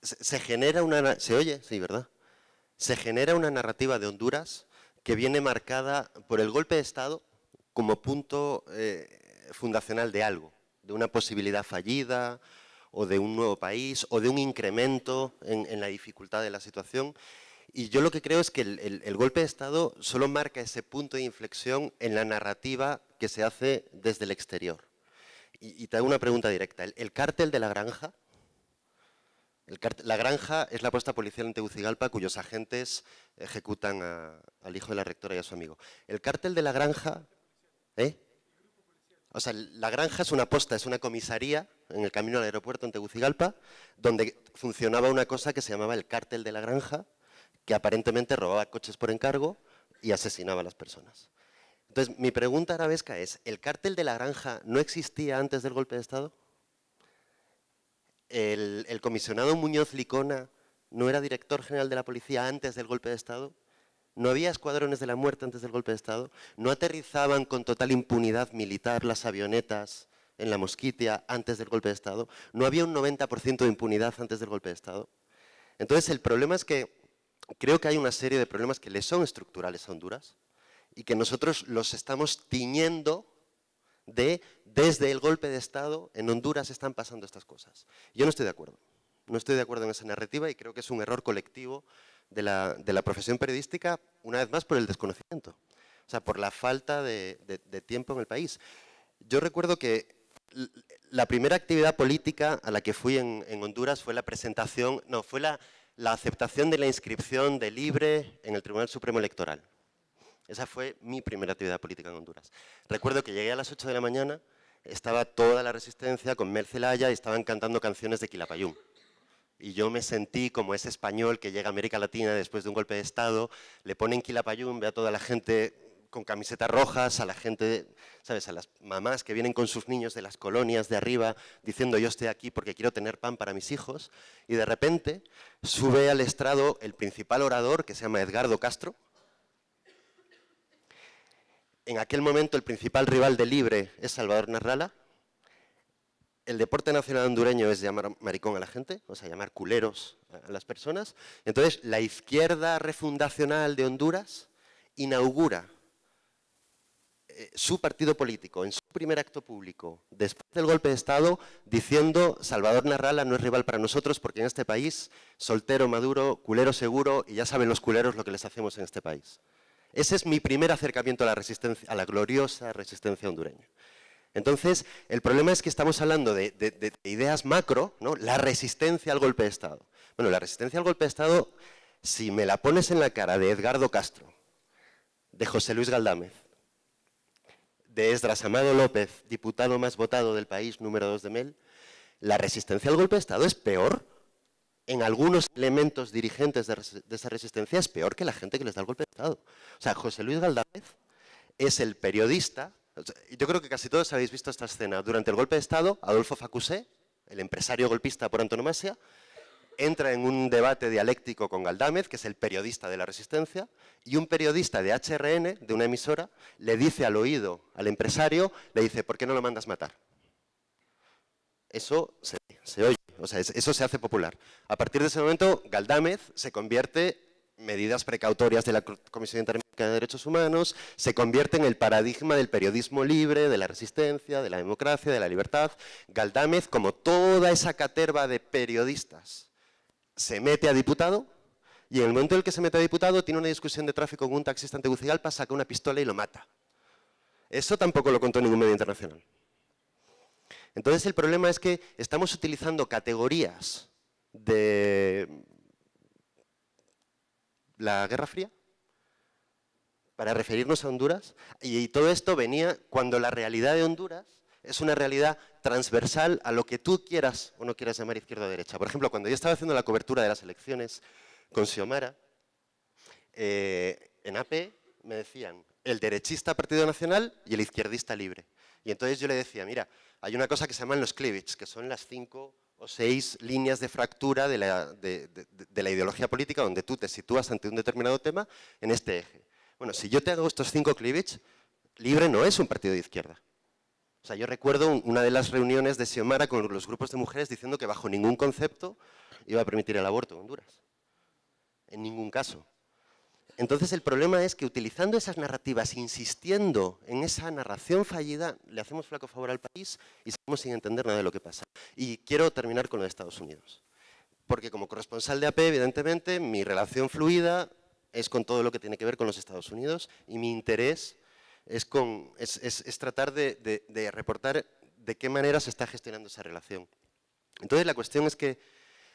se genera una… ¿Se oye? Sí, ¿verdad? Se genera una narrativa de Honduras que viene marcada por el golpe de Estado como punto fundacional de algo, de una posibilidad fallida o de un nuevo país o de un incremento en la dificultad de la situación. Y yo lo que creo es que el golpe de Estado solo marca ese punto de inflexión en la narrativa que se hace desde el exterior. Y te hago una pregunta directa. ¿El cártel de la Granja? La Granja es la puesta policial en Tegucigalpa cuyos agentes ejecutan al hijo de la rectora y a su amigo. El cártel de la Granja… O sea, la Granja es una posta, es una comisaría en el camino al aeropuerto en Tegucigalpa, donde funcionaba una cosa que se llamaba el cártel de la Granja, que aparentemente robaba coches por encargo y asesinaba a las personas. Entonces, mi pregunta arabesca es, ¿el cártel de la Granja no existía antes del golpe de Estado? ¿El comisionado Muñoz Licona no era director general de la policía antes del golpe de Estado? ¿No había escuadrones de la muerte antes del golpe de Estado? ¿No aterrizaban con total impunidad militar las avionetas en la Mosquitia antes del golpe de Estado? ¿No había un 90% de impunidad antes del golpe de Estado? Entonces, el problema es que creo que hay una serie de problemas que le son estructurales a Honduras y que nosotros los estamos tiñendo desde el golpe de Estado en Honduras están pasando estas cosas. Yo no estoy de acuerdo. No estoy de acuerdo en esa narrativa y creo que es un error colectivo de la profesión periodística, una vez más por el desconocimiento, o sea, por la falta de tiempo en el país. Yo recuerdo que la primera actividad política a la que fui en Honduras fue la presentación, no, fue la aceptación de la inscripción de Libre en el Tribunal Supremo Electoral. Esa fue mi primera actividad política en Honduras. Recuerdo que llegué a las 8 de la mañana, estaba toda la resistencia con Mel Zelaya y estaban cantando canciones de Quilapayún. Y yo me sentí como ese español que llega a América Latina después de un golpe de Estado, le ponen Quilapayún, ve a toda la gente con camisetas rojas, a la gente, ¿sabes?, a las mamás que vienen con sus niños de las colonias de arriba diciendo yo estoy aquí porque quiero tener pan para mis hijos, y de repente sube al estrado el principal orador que se llama Edgardo Castro. En aquel momento el principal rival de Libre es Salvador Narrala. El deporte nacional hondureño es llamar maricón a la gente, o sea, llamar culeros a las personas. Entonces, la izquierda refundacional de Honduras inaugura su partido político en su primer acto público después del golpe de Estado diciendo Salvador Narrala no es rival para nosotros porque en este país soltero, maduro, culero seguro y ya saben los culeros lo que les hacemos en este país. Ese es mi primer acercamiento a la resistencia, a la gloriosa resistencia hondureña. Entonces, el problema es que estamos hablando de ideas macro, ¿no? La resistencia al golpe de Estado. Bueno, la resistencia al golpe de Estado, si me la pones en la cara de Edgardo Castro, de José Luis Galdámez, de Esdras Amado López, diputado más votado del país, número 2 de Mel, la resistencia al golpe de Estado es peor, en algunos elementos dirigentes de esa resistencia, es peor que la gente que les da el golpe de Estado. O sea, José Luis Galdámez es el periodista. Yo creo que casi todos habéis visto esta escena. Durante el golpe de Estado, Adolfo Facusé, el empresario golpista por antonomasia, entra en un debate dialéctico con Galdámez, que es el periodista de la Resistencia, y un periodista de HRN, de una emisora, le dice al oído al empresario, le dice, ¿por qué no lo mandas matar? Eso se oye, o sea, eso se hace popular. A partir de ese momento, Galdámez se convierte, medidas precautorias de la Comisión Interamericana de Derechos Humanos, se convierte en el paradigma del periodismo libre, de la resistencia, de la democracia, de la libertad. Galdámez, como toda esa caterva de periodistas, se mete a diputado, y en el momento en el que se mete a diputado tiene una discusión de tráfico con un taxista en Tegucigalpa, saca una pistola y lo mata. Eso tampoco lo contó ningún medio internacional. Entonces el problema es que estamos utilizando categorías de la Guerra Fría para referirnos a Honduras, y todo esto venía cuando la realidad de Honduras es una realidad transversal a lo que tú quieras o no quieras llamar izquierda o derecha. Por ejemplo, cuando yo estaba haciendo la cobertura de las elecciones con Xiomara, en AP me decían el derechista Partido Nacional y el izquierdista Libre. Y entonces yo le decía, mira, hay una cosa que se llaman los cleavage, que son las 5 o 6 líneas de fractura de la ideología política donde tú te sitúas ante un determinado tema en este eje. Bueno, si yo te hago estos 5 cleavage, Libre no es un partido de izquierda. O sea, yo recuerdo una de las reuniones de Xiomara con los grupos de mujeres diciendo que bajo ningún concepto iba a permitir el aborto en Honduras. En ningún caso. Entonces el problema es que utilizando esas narrativas, insistiendo en esa narración fallida, le hacemos flaco favor al país y seguimos sin entender nada de lo que pasa. Y quiero terminar con lo de Estados Unidos. Porque como corresponsal de AP, evidentemente, mi relación fluida es con todo lo que tiene que ver con los Estados Unidos y mi interés es tratar de reportar de qué manera se está gestionando esa relación. Entonces la cuestión es que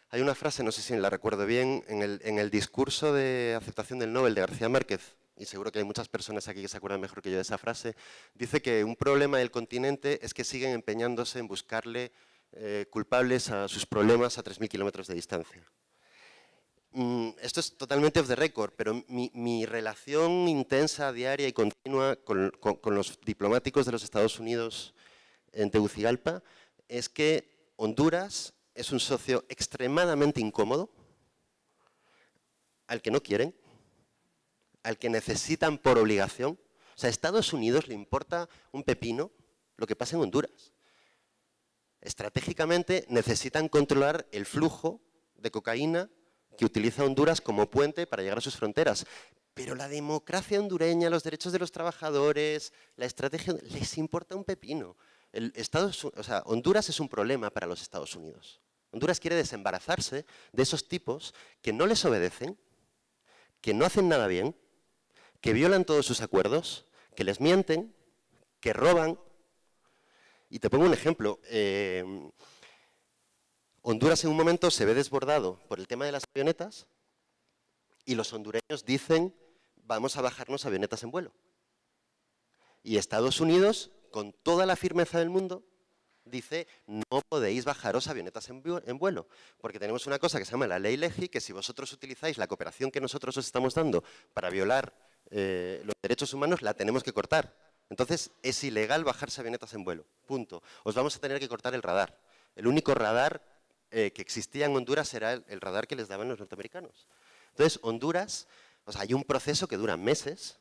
hay una frase, no sé si la recuerdo bien, en el discurso de aceptación del Nobel de García Márquez, y seguro que hay muchas personas aquí que se acuerdan mejor que yo de esa frase, dice que un problema del continente es que siguen empeñándose en buscarle culpables a sus problemas a 3.000 kilómetros de distancia. Esto es totalmente off the record, pero mi relación intensa, diaria y continua con los diplomáticos de los Estados Unidos en Tegucigalpa es que Honduras es un socio extremadamente incómodo, al que no quieren, al que necesitan por obligación. O sea, a Estados Unidos le importa un pepino lo que pasa en Honduras. Estratégicamente necesitan controlar el flujo de cocaína que utiliza Honduras como puente para llegar a sus fronteras. Pero la democracia hondureña, los derechos de los trabajadores, la estrategia, les importa un pepino. Honduras es un problema para los Estados Unidos. Honduras quiere desembarazarse de esos tipos que no les obedecen, que no hacen nada bien, que violan todos sus acuerdos, que les mienten, que roban. Y te pongo un ejemplo. Honduras en un momento se ve desbordado por el tema de las avionetas y los hondureños dicen, vamos a bajarnos avionetas en vuelo. Y Estados Unidos, con toda la firmeza del mundo, dice, no podéis bajaros avionetas en vuelo, porque tenemos una cosa que se llama la ley LEGI, que si vosotros utilizáis la cooperación que nosotros os estamos dando para violar los derechos humanos, la tenemos que cortar. Entonces, es ilegal bajarse avionetas en vuelo, punto. Os vamos a tener que cortar el radar. El único radar que existía en Honduras era el radar que les daban los norteamericanos. Entonces, Honduras, o sea, hay un proceso que dura meses.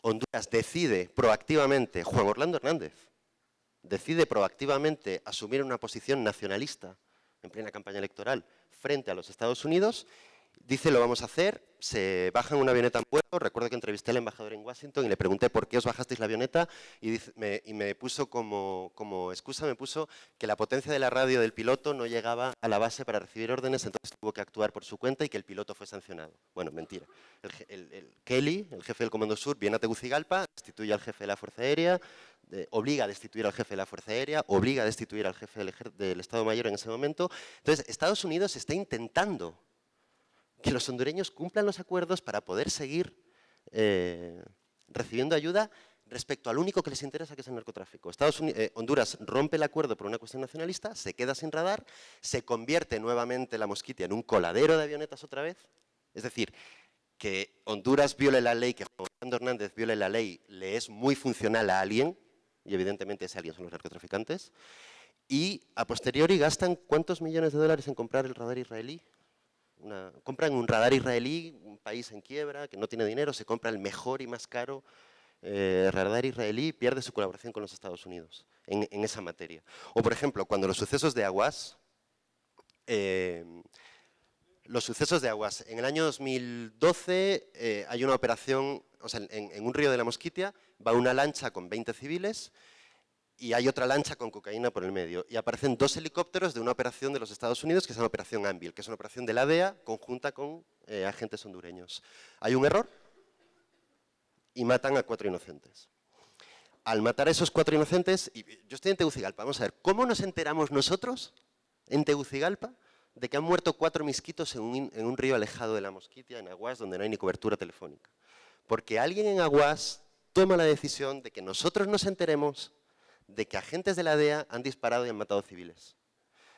Honduras decide proactivamente, Juan Orlando Hernández, decide proactivamente asumir una posición nacionalista en plena campaña electoral frente a los Estados Unidos, dice lo vamos a hacer, se baja en una avioneta en vuelo, recuerdo que entrevisté al embajador en Washington y le pregunté por qué os bajasteis la avioneta y me puso como excusa, me puso que la potencia de la radio del piloto no llegaba a la base para recibir órdenes, entonces tuvo que actuar por su cuenta y que el piloto fue sancionado. Bueno, mentira. Kelly, el jefe del Comando Sur, viene a Tegucigalpa, destituye al jefe de la Fuerza Aérea, obliga a destituir al jefe de la Fuerza Aérea, obliga a destituir al jefe del Estado Mayor en ese momento. Entonces, Estados Unidos está intentando que los hondureños cumplan los acuerdos para poder seguir recibiendo ayuda respecto al único que les interesa, que es el narcotráfico. Honduras rompe el acuerdo por una cuestión nacionalista, se queda sin radar, se convierte nuevamente la Mosquitia en un coladero de avionetas otra vez. Es decir, que Honduras viole la ley, que Juan Orlando Hernández viole la ley, le es muy funcional a alguien, y evidentemente ese alguien son los narcotraficantes. y a posteriori gastan ¿cuántos millones de dólares en comprar el radar israelí? Compran un radar israelí, un país en quiebra, que no tiene dinero, se compra el mejor y más caro radar israelí, pierde su colaboración con los Estados Unidos en esa materia. O, por ejemplo, cuando los sucesos de Aguas, en el año 2012 hay una operación, o sea, en un río de la Mosquitia va una lancha con 20 civiles y hay otra lancha con cocaína por el medio. Y aparecen 2 helicópteros de una operación de los Estados Unidos que se llama Operación Anvil, que es una operación de la DEA conjunta con agentes hondureños. Hay un error y matan a 4 inocentes. Al matar a esos 4 inocentes, y yo estoy en Tegucigalpa, vamos a ver, ¿cómo nos enteramos nosotros en Tegucigalpa de que han muerto 4 misquitos en un río alejado de la Mosquitia, en Aguas, donde no hay ni cobertura telefónica? Porque alguien en Aguas toma la decisión de que nosotros nos enteremos de que agentes de la DEA han disparado y han matado civiles.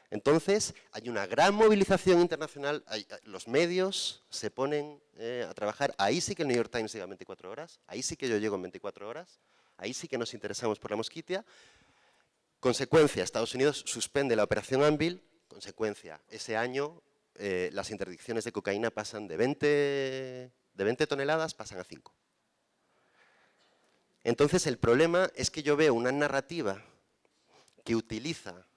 Entonces, hay una gran movilización internacional, los medios se ponen a trabajar, ahí sí que el New York Times llega en 24 horas, ahí sí que yo llego en 24 horas, ahí sí que nos interesamos por la Mosquitia. Consecuencia, Estados Unidos suspende la operación Anvil, consecuencia, ese año las interdicciones de cocaína pasan de 20 toneladas, pasan a 5. Entonces, el problema es que yo veo una narrativa que utiliza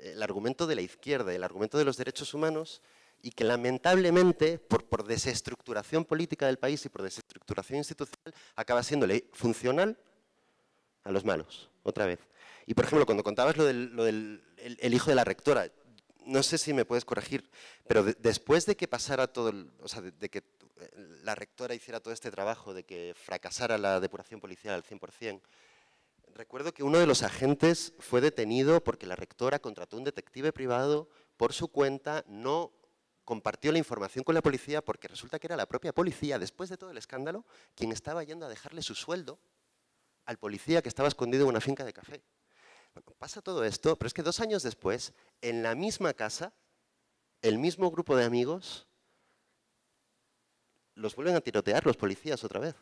el argumento de la izquierda, el argumento de los derechos humanos, y que lamentablemente, por desestructuración política del país y por desestructuración institucional, acaba siendo funcional a los malos, otra vez. Y, por ejemplo, cuando contabas lo del hijo de la rectora, no sé si me puedes corregir, pero después de que pasara todo, o sea, de que la rectora hiciera todo este trabajo, de que fracasara la depuración policial al 100%, recuerdo que uno de los agentes fue detenido porque la rectora contrató un detective privado por su cuenta, no compartió la información con la policía porque resulta que era la propia policía, después de todo el escándalo, quien estaba yendo a dejarle su sueldo al policía que estaba escondido en una finca de café. Bueno, pasa todo esto, pero es que 2 años después, en la misma casa, el mismo grupo de amigos los vuelven a tirotear los policías otra vez.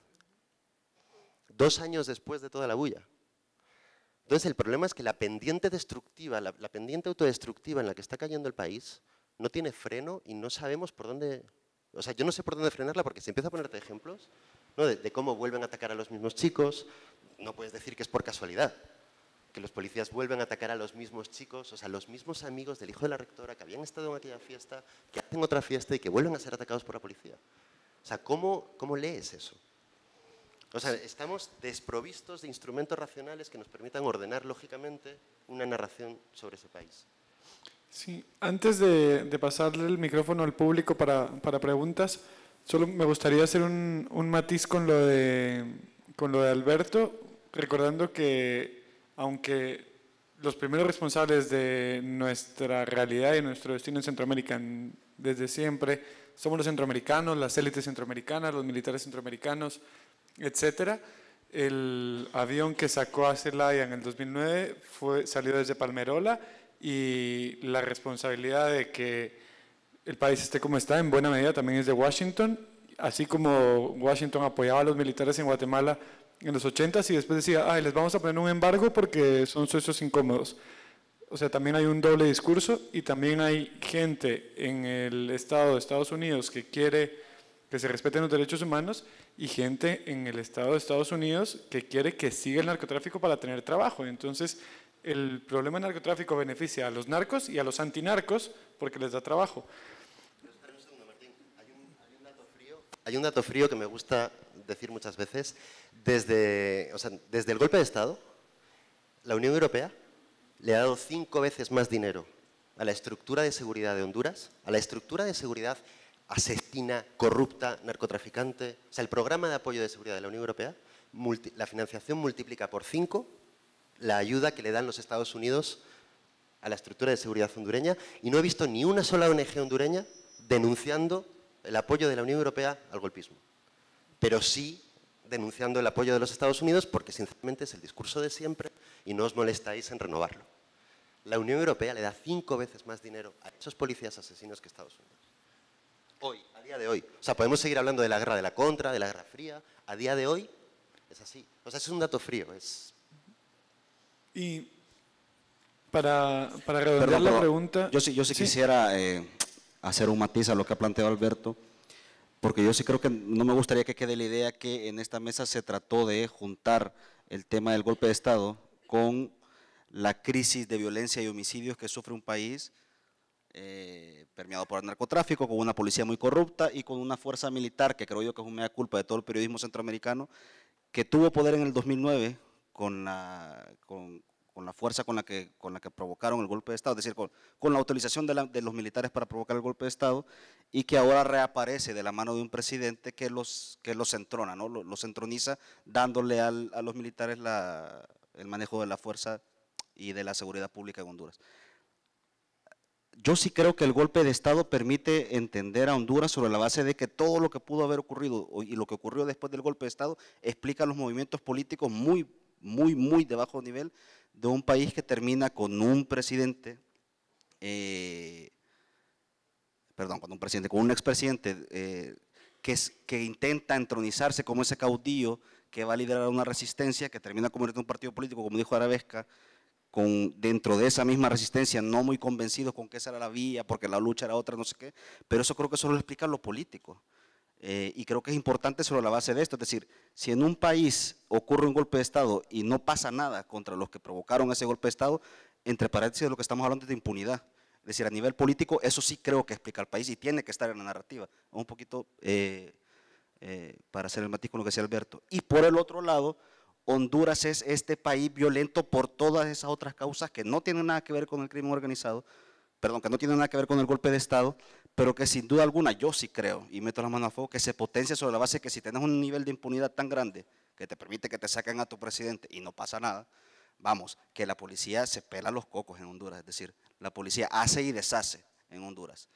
2 años después de toda la bulla. Entonces el problema es que la pendiente destructiva, la pendiente autodestructiva en la que está cayendo el país, no tiene freno y no sabemos por dónde... O sea, yo no sé por dónde frenarla porque si empiezo a ponerte ejemplos, ¿no? de cómo vuelven a atacar a los mismos chicos, no puedes decir que es por casualidad, que los policías vuelven a atacar a los mismos chicos, o sea, los mismos amigos del hijo de la rectora que habían estado en aquella fiesta, que hacen otra fiesta y que vuelven a ser atacados por la policía. O sea, ¿cómo lees eso? O sea, estamos desprovistos de instrumentos racionales que nos permitan ordenar lógicamente una narración sobre ese país. Sí, antes de pasarle el micrófono al público para preguntas, solo me gustaría hacer un matiz con lo de Alberto, recordando que aunque los primeros responsables de nuestra realidad y nuestro destino en Centroamérica desde siempre somos los centroamericanos, las élites centroamericanas, los militares centroamericanos, etcétera. El avión que sacó a Celaya en el 2009 salió desde Palmerola y la responsabilidad de que el país esté como está en buena medida también es de Washington, así como Washington apoyaba a los militares en Guatemala en los 80s y después decía, ay, les vamos a poner un embargo porque son socios incómodos. O sea, también hay un doble discurso y también hay gente en el Estado de Estados Unidos que quiere que se respeten los derechos humanos y gente en el Estado de Estados Unidos que quiere que siga el narcotráfico para tener trabajo. Entonces, el problema del narcotráfico beneficia a los narcos y a los antinarcos porque les da trabajo. Pero espera un segundo, Martín. Hay un dato frío que me gusta decir muchas veces. Desde el golpe de Estado, la Unión Europea le ha dado 5 veces más dinero a la estructura de seguridad de Honduras, a la estructura de seguridad asesina, corrupta, narcotraficante. O sea, el programa de apoyo de seguridad de la Unión Europea, la financiación multiplica por 5 la ayuda que le dan los Estados Unidos a la estructura de seguridad hondureña y no he visto ni una sola ONG hondureña denunciando el apoyo de la Unión Europea al golpismo. Pero sí denunciando el apoyo de los Estados Unidos porque sinceramente es el discurso de siempre y no os molestáis en renovarlo. La Unión Europea le da 5 veces más dinero a esos policías asesinos que Estados Unidos. Hoy, a día de hoy. O sea, podemos seguir hablando de la guerra de la contra, de la guerra fría. A día de hoy es así. O sea, es un dato frío. Y Para redondear Perdón, la pero pregunta… Yo sí quisiera hacer un matiz a lo que ha planteado Alberto, porque yo sí creo que no me gustaría que quede la idea que en esta mesa se trató de juntar el tema del golpe de Estado con la crisis de violencia y homicidios que sufre un país permeado por el narcotráfico, con una policía muy corrupta y con una fuerza militar, que creo yo que es un mea culpa de todo el periodismo centroamericano, que tuvo poder en el 2009 con la fuerza con la que provocaron el golpe de Estado, es decir, con la utilización de los militares para provocar el golpe de Estado, y que ahora reaparece de la mano de un presidente que los entrona, ¿no? Los entroniza, dándole a los militares el manejo de la fuerza y de la seguridad pública en Honduras. Yo sí creo que el golpe de Estado permite entender a Honduras sobre la base de que todo lo que pudo haber ocurrido y lo que ocurrió después del golpe de Estado explica los movimientos políticos muy de bajo nivel de un país que termina con un presidente, con un expresidente que intenta entronizarse como ese caudillo que va a liderar una resistencia, que termina convirtiendo en un partido político, como dijo Arabesca, dentro de esa misma resistencia, no muy convencidos con que esa era la vía, porque la lucha era otra, no sé qué, pero eso creo que solo lo explica lo político. Y creo que es importante sobre la base de esto, es decir, si en un país ocurre un golpe de Estado y no pasa nada contra los que provocaron ese golpe de Estado, entre paréntesis de lo que estamos hablando es de impunidad. Es decir, a nivel político, eso sí creo que explica al país y tiene que estar en la narrativa. Un poquito para hacer el matiz con lo que decía Alberto. Y por el otro lado, Honduras es este país violento por todas esas otras causas que no tienen nada que ver con el crimen organizado, perdón, que no tienen nada que ver con el golpe de Estado, pero que sin duda alguna yo sí creo, y meto las manos a fuego, que se potencia sobre la base de que si tienes un nivel de impunidad tan grande que te permite que te saquen a tu presidente y no pasa nada, vamos, que la policía se pela los cocos en Honduras, es decir, la policía hace y deshace en Honduras.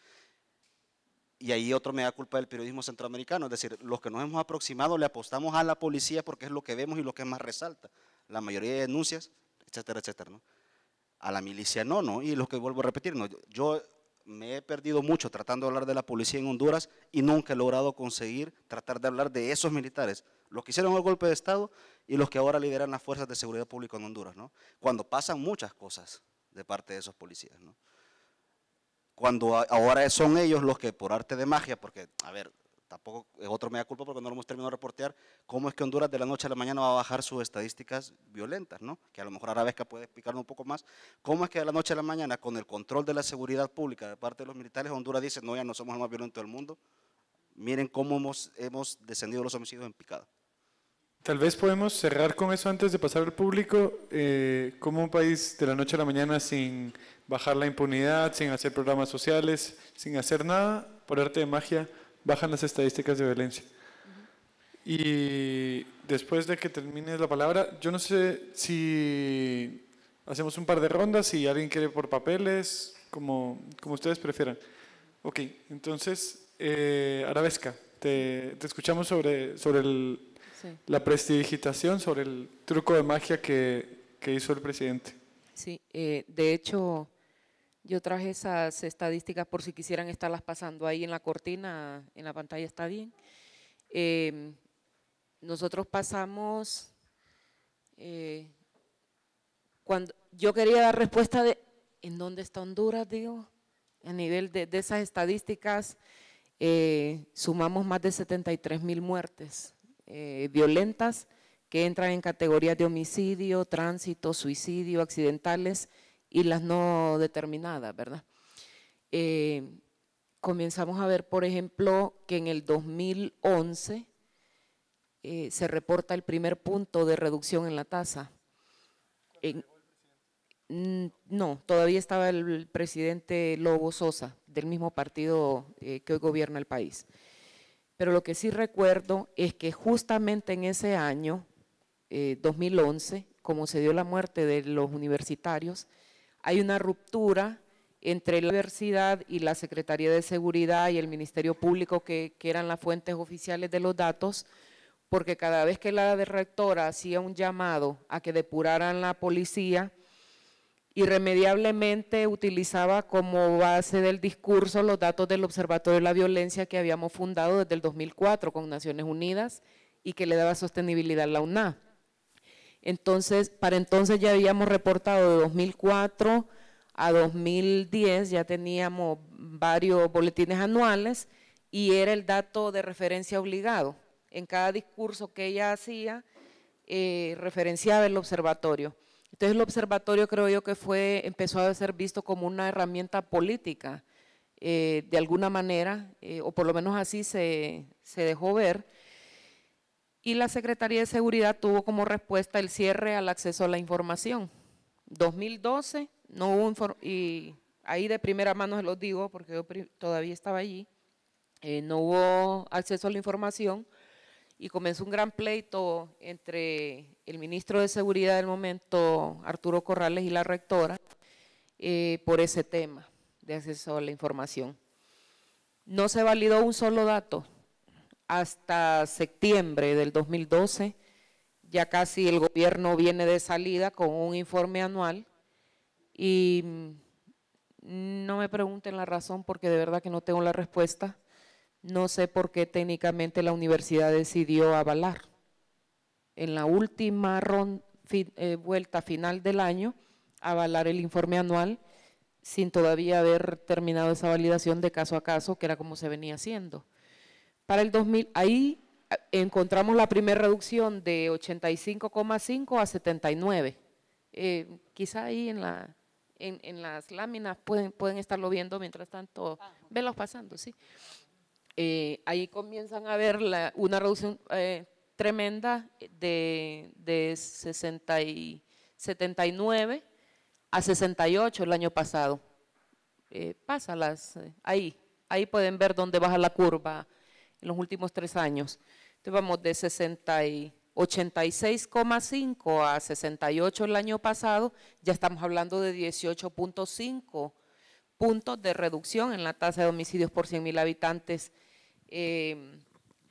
Y ahí otro me da culpa del periodismo centroamericano, es decir, los que nos hemos aproximado le apostamos a la policía porque es lo que vemos y lo que más resalta. La mayoría de denuncias, etcétera, etcétera, ¿no? A la milicia no, y lo que vuelvo a repetir, no, yo me he perdido mucho tratando de hablar de la policía en Honduras y nunca he logrado conseguir tratar de hablar de esos militares, los que hicieron el golpe de Estado y los que ahora lideran las fuerzas de seguridad pública en Honduras, ¿no? Cuando pasan muchas cosas de parte de esos policías, ¿no? Cuando ahora son ellos los que por arte de magia, porque, a ver, tampoco es otro mea culpa porque no lo hemos terminado de reportear, cómo es que Honduras de la noche a la mañana va a bajar sus estadísticas violentas, ¿no? Que a lo mejor Arabesca puede explicarnos un poco más, cómo es que de la noche a la mañana, con el control de la seguridad pública de parte de los militares, Honduras dice, no, ya no somos el más violento del mundo, miren cómo hemos descendido los homicidios en picada. Tal vez podemos cerrar con eso antes de pasar al público, como un país de la noche a la mañana sin bajar la impunidad, sin hacer programas sociales, sin hacer nada, por arte de magia, bajan las estadísticas de violencia. Y después de que termines la palabra, yo no sé si hacemos un par de rondas, si alguien quiere por papeles, como ustedes prefieran. Ok, entonces, Arabesca, te escuchamos sobre la prestidigitación, sobre el truco de magia que hizo el presidente. Sí, de hecho, yo traje esas estadísticas por si quisieran estarlas pasando ahí en la cortina, en la pantalla está bien. Nosotros pasamos, cuando yo quería dar respuesta de ¿en dónde está Honduras? Digo, a nivel de esas estadísticas, sumamos más de 73,000 muertes violentas que entran en categorías de homicidio, tránsito, suicidio, accidentales y las no determinadas, ¿verdad? Comenzamos a ver, por ejemplo, que en el 2011 se reporta el primer punto de reducción en la tasa. No, todavía estaba el presidente Lobo Sosa, del mismo partido que hoy gobierna el país. Pero lo que sí recuerdo es que justamente en ese año, 2011, como se dio la muerte de los universitarios, hay una ruptura entre la universidad y la Secretaría de Seguridad y el Ministerio Público, que eran las fuentes oficiales de los datos, porque cada vez que la rectora hacía un llamado a que depuraran la policía, irremediablemente utilizaba como base del discurso los datos del Observatorio de la Violencia que habíamos fundado desde el 2004 con Naciones Unidas y que le daba sostenibilidad a la UNA. Entonces, para entonces ya habíamos reportado de 2004 a 2010, ya teníamos varios boletines anuales y era el dato de referencia obligado. En cada discurso que ella hacía, referenciaba el observatorio. Entonces el observatorio creo yo que empezó a ser visto como una herramienta política, de alguna manera, o por lo menos así se dejó ver. Y la Secretaría de Seguridad tuvo como respuesta el cierre al acceso a la información. 2012 no hubo, y ahí de primera mano se los digo porque yo todavía estaba allí, no hubo acceso a la información y comenzó un gran pleito entre el ministro de Seguridad del momento, Arturo Corrales, y la rectora por ese tema de acceso a la información. No se validó un solo dato. Hasta septiembre del 2012, ya casi el gobierno viene de salida con un informe anual y no me pregunten la razón porque de verdad que no tengo la respuesta. No sé por qué técnicamente la universidad decidió avalar. En la última vuelta final del año, avalar el informe anual sin todavía haber terminado esa validación de caso a caso, que era como se venía haciendo. Para el 2000, ahí encontramos la primera reducción de 85,5 a 79. Quizá ahí en las láminas pueden estarlo viendo, mientras tanto, venlos pasando, sí. Ahí comienzan a ver una reducción tremenda de 79 a 68 el año pasado. Ahí pueden ver dónde baja la curva en los últimos 3 años. Entonces vamos de 86,5 a 68 el año pasado, ya estamos hablando de 18,5 puntos de reducción en la tasa de homicidios por 100.000 habitantes.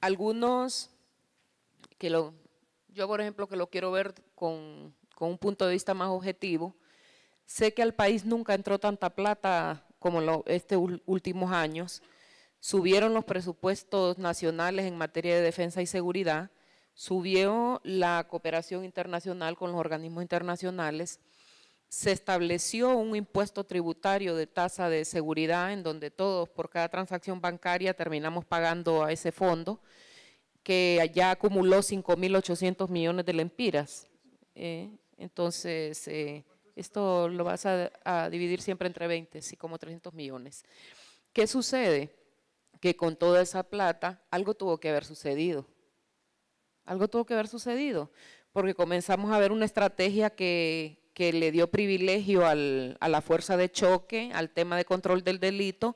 Algunos, yo por ejemplo que lo quiero ver con un punto de vista más objetivo, sé que al país nunca entró tanta plata como estos últimos años. Subieron los presupuestos nacionales en materia de defensa y seguridad, subió la cooperación internacional con los organismos internacionales, se estableció un impuesto tributario de tasa de seguridad en donde todos por cada transacción bancaria terminamos pagando a ese fondo, que ya acumuló 5.800 millones de lempiras. Entonces, esto lo vas a dividir siempre entre 20, así como 300 millones. ¿Qué sucede? Que con toda esa plata algo tuvo que haber sucedido. Algo tuvo que haber sucedido, porque comenzamos a ver una estrategia que le dio privilegio a la fuerza de choque, al tema de control del delito,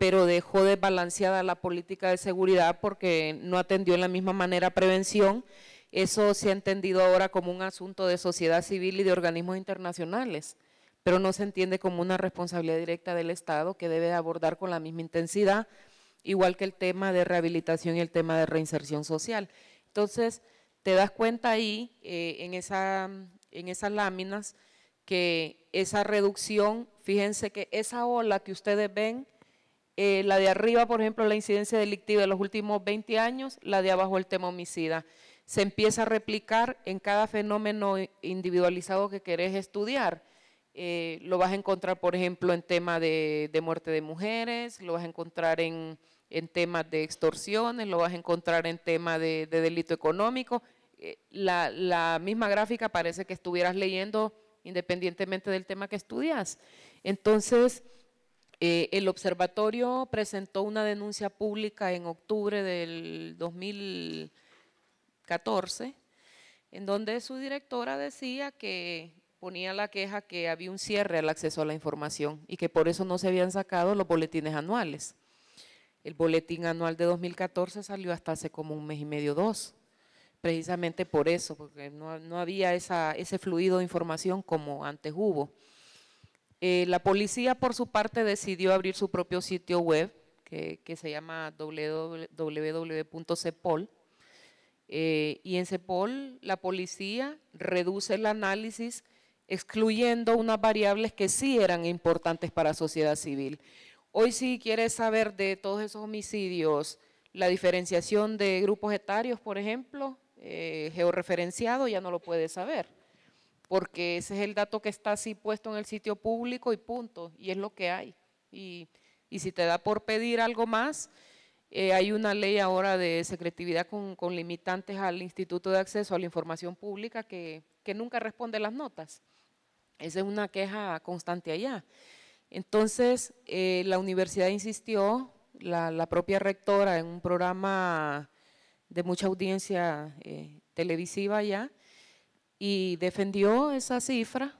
pero dejó desbalanceada la política de seguridad porque no atendió en la misma manera prevención. Eso se ha entendido ahora como un asunto de sociedad civil y de organismos internacionales, pero no se entiende como una responsabilidad directa del Estado que debe abordar con la misma intensidad, igual que el tema de rehabilitación y el tema de reinserción social. Entonces, te das cuenta ahí, en esas láminas, que esa reducción, fíjense que esa ola que ustedes ven, la de arriba, por ejemplo, la incidencia delictiva de los últimos 20 años, la de abajo el tema homicida, se empieza a replicar en cada fenómeno individualizado que querés estudiar. Lo vas a encontrar, por ejemplo, en tema de muerte de mujeres, lo vas a encontrar en temas de extorsiones, lo vas a encontrar en tema de delito económico. La misma gráfica parece que estuvieras leyendo independientemente del tema que estudias. Entonces, el observatorio presentó una denuncia pública en octubre del 2014, en donde su directora decía que ponía la queja que había un cierre al acceso a la información y que por eso no se habían sacado los boletines anuales. El boletín anual de 2014 salió hasta hace como 1 mes y medio, 2, precisamente por eso, porque no había ese fluido de información como antes hubo. La policía, por su parte, decidió abrir su propio sitio web, que se llama www.cepol, y en Cepol la policía reduce el análisis excluyendo unas variables que sí eran importantes para la sociedad civil. Hoy, si quieres saber de todos esos homicidios, la diferenciación de grupos etarios, por ejemplo, georreferenciado ya no lo puede saber, porque ese es el dato que está así puesto en el sitio público y punto, y es lo que hay. Y si te da por pedir algo más, hay una ley ahora de secretividad con limitantes al Instituto de Acceso a la Información Pública que nunca responde las notas. Esa es una queja constante allá. Entonces, la universidad insistió, la propia rectora en un programa de mucha audiencia televisiva allá, y defendió esa cifra,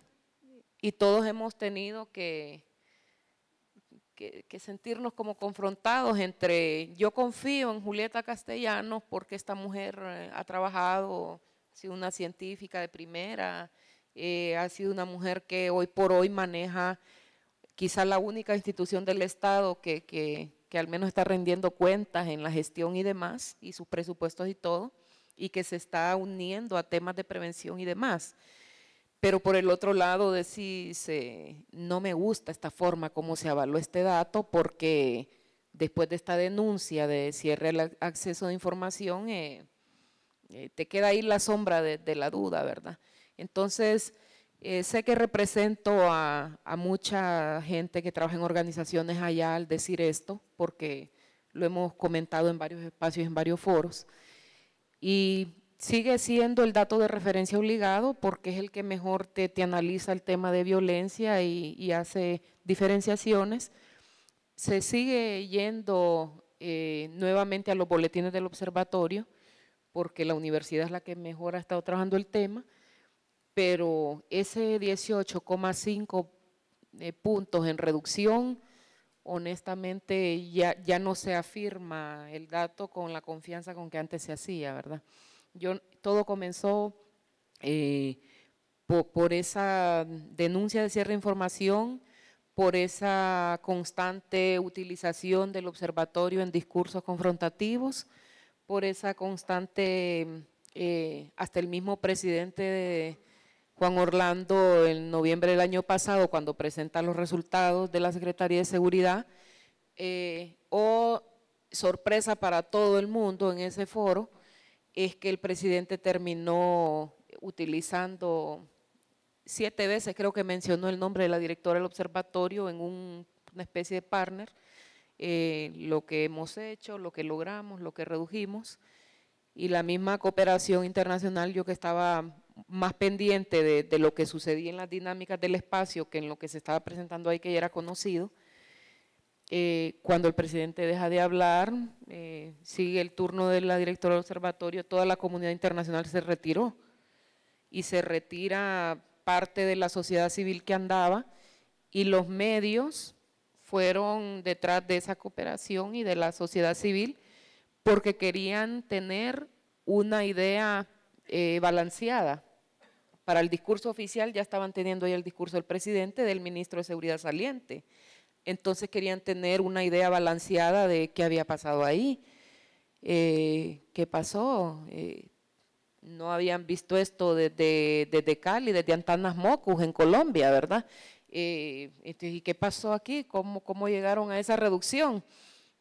y todos hemos tenido que sentirnos como confrontados entre, yo confío en Julieta Castellanos porque esta mujer ha trabajado, ha sido una científica de primera, ha sido una mujer que hoy por hoy maneja quizá la única institución del Estado que al menos está rendiendo cuentas en la gestión y demás, y sus presupuestos y todo, y que se está uniendo a temas de prevención y demás. Pero por el otro lado decirse, no me gusta esta forma como se avaló este dato, porque después de esta denuncia de cierre al acceso de información, te queda ahí la sombra de la duda, ¿verdad? Entonces, sé que represento a mucha gente que trabaja en organizaciones allá al decir esto, porque lo hemos comentado en varios espacios, en varios foros, y sigue siendo el dato de referencia obligado porque es el que mejor te analiza el tema de violencia y hace diferenciaciones. Se sigue yendo nuevamente a los boletines del observatorio porque la universidad es la que mejor ha estado trabajando el tema, pero ese 18,5 puntos en reducción, honestamente ya no se afirma el dato con la confianza con que antes se hacía, ¿verdad? Todo comenzó por esa denuncia de cierre de información, por esa constante utilización del observatorio en discursos confrontativos, por esa constante, hasta el mismo presidente Juan Orlando en noviembre del año pasado, cuando presenta los resultados de la Secretaría de Seguridad, sorpresa para todo el mundo en ese foro, es que el presidente terminó utilizando 7 veces, creo que mencionó el nombre de la directora del observatorio en una especie de partner, lo que hemos hecho, lo que logramos, lo que redujimos, y la misma cooperación internacional, yo que estaba más pendiente de lo que sucedía en las dinámicas del espacio que en lo que se estaba presentando ahí, que ya era conocido. Cuando el presidente deja de hablar, sigue el turno de la directora del observatorio, toda la comunidad internacional se retiró y se retira parte de la sociedad civil que andaba, y los medios fueron detrás de esa cooperación y de la sociedad civil porque querían tener una idea balanceada. Para el discurso oficial ya estaban teniendo ya el discurso del presidente, del ministro de Seguridad saliente. Entonces querían tener una idea balanceada de qué había pasado ahí, qué pasó. No habían visto esto desde Cali, desde Antanas Mocus en Colombia, ¿verdad? ¿Y qué pasó aquí? ¿Cómo llegaron a esa reducción?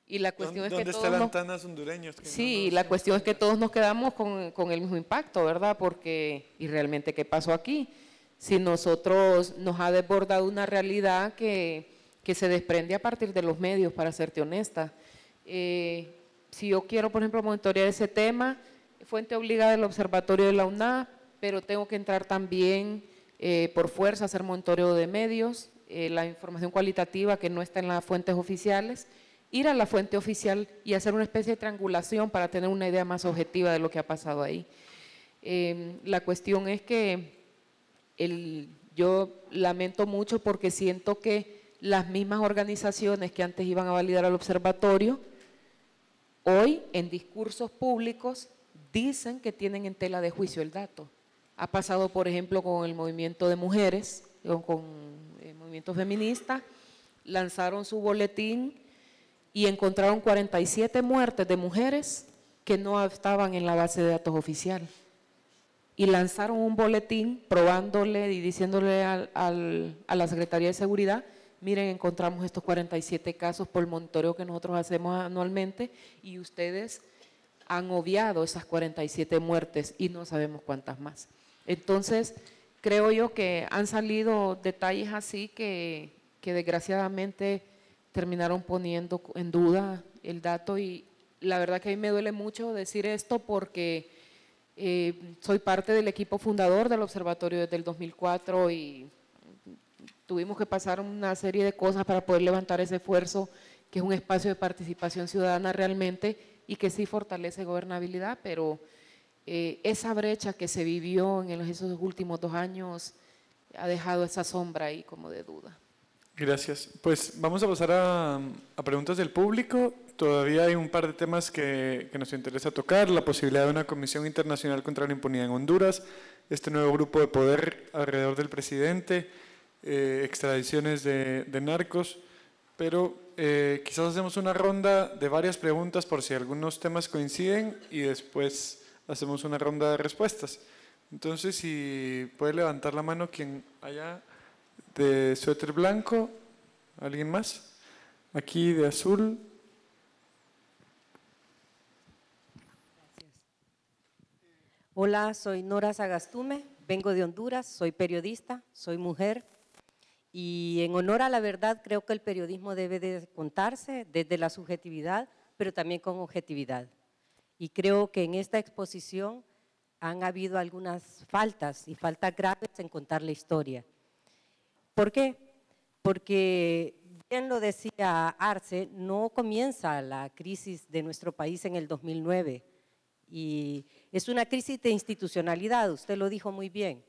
Y la cuestión es que todos ¿Dónde están Antanas hondureños? Sí, la cuestión es que todos nos quedamos con el mismo impacto, ¿verdad? ¿Y realmente qué pasó aquí? Si nosotros nos ha desbordado una realidad que se desprende a partir de los medios, para serte honesta. Si yo quiero, por ejemplo, monitorear ese tema, fuente obligada del observatorio de la UNA, pero tengo que entrar también por fuerza a hacer monitoreo de medios, la información cualitativa que no está en las fuentes oficiales, ir a la fuente oficial y hacer una especie de triangulación para tener una idea más objetiva de lo que ha pasado ahí. La cuestión es que yo lamento mucho porque siento que las mismas organizaciones que antes iban a validar al observatorio, hoy en discursos públicos dicen que tienen en tela de juicio el dato. Ha pasado, por ejemplo, con el movimiento de mujeres, con el movimiento feminista, lanzaron su boletín y encontraron 47 muertes de mujeres que no estaban en la base de datos oficial. Y lanzaron un boletín probándole y diciéndole a la Secretaría de Seguridad: miren, encontramos estos 47 casos por el monitoreo que nosotros hacemos anualmente y ustedes han obviado esas 47 muertes y no sabemos cuántas más. Entonces, creo yo que han salido detalles así que desgraciadamente terminaron poniendo en duda el dato, y la verdad que a mí me duele mucho decir esto porque soy parte del equipo fundador del observatorio desde el 2004 y tuvimos que pasar una serie de cosas para poder levantar ese esfuerzo, que es un espacio de participación ciudadana realmente y que sí fortalece gobernabilidad, pero esa brecha que se vivió en esos últimos 2 años ha dejado esa sombra ahí como de duda. Gracias. Pues vamos a pasar a preguntas del público. Todavía hay un par de temas que nos interesa tocar: la posibilidad de una comisión internacional contra la impunidad en Honduras, este nuevo grupo de poder alrededor del presidente, extradiciones de narcos, pero quizás hacemos una ronda de varias preguntas por si algunos temas coinciden y después hacemos una ronda de respuestas. Entonces, si puede levantar la mano quien haya de suéter blanco, ¿alguien más? Aquí de azul. Hola, soy Nora Sagastume, vengo de Honduras, soy periodista, soy mujer y en honor a la verdad creo que el periodismo debe de contarse desde la subjetividad, pero también con objetividad. Y creo que en esta exposición han habido algunas faltas y faltas graves en contar la historia. ¿Por qué? Porque, bien lo decía Arce, no comienza la crisis de nuestro país en el 2009 y es una crisis de institucionalidad, usted lo dijo muy bien,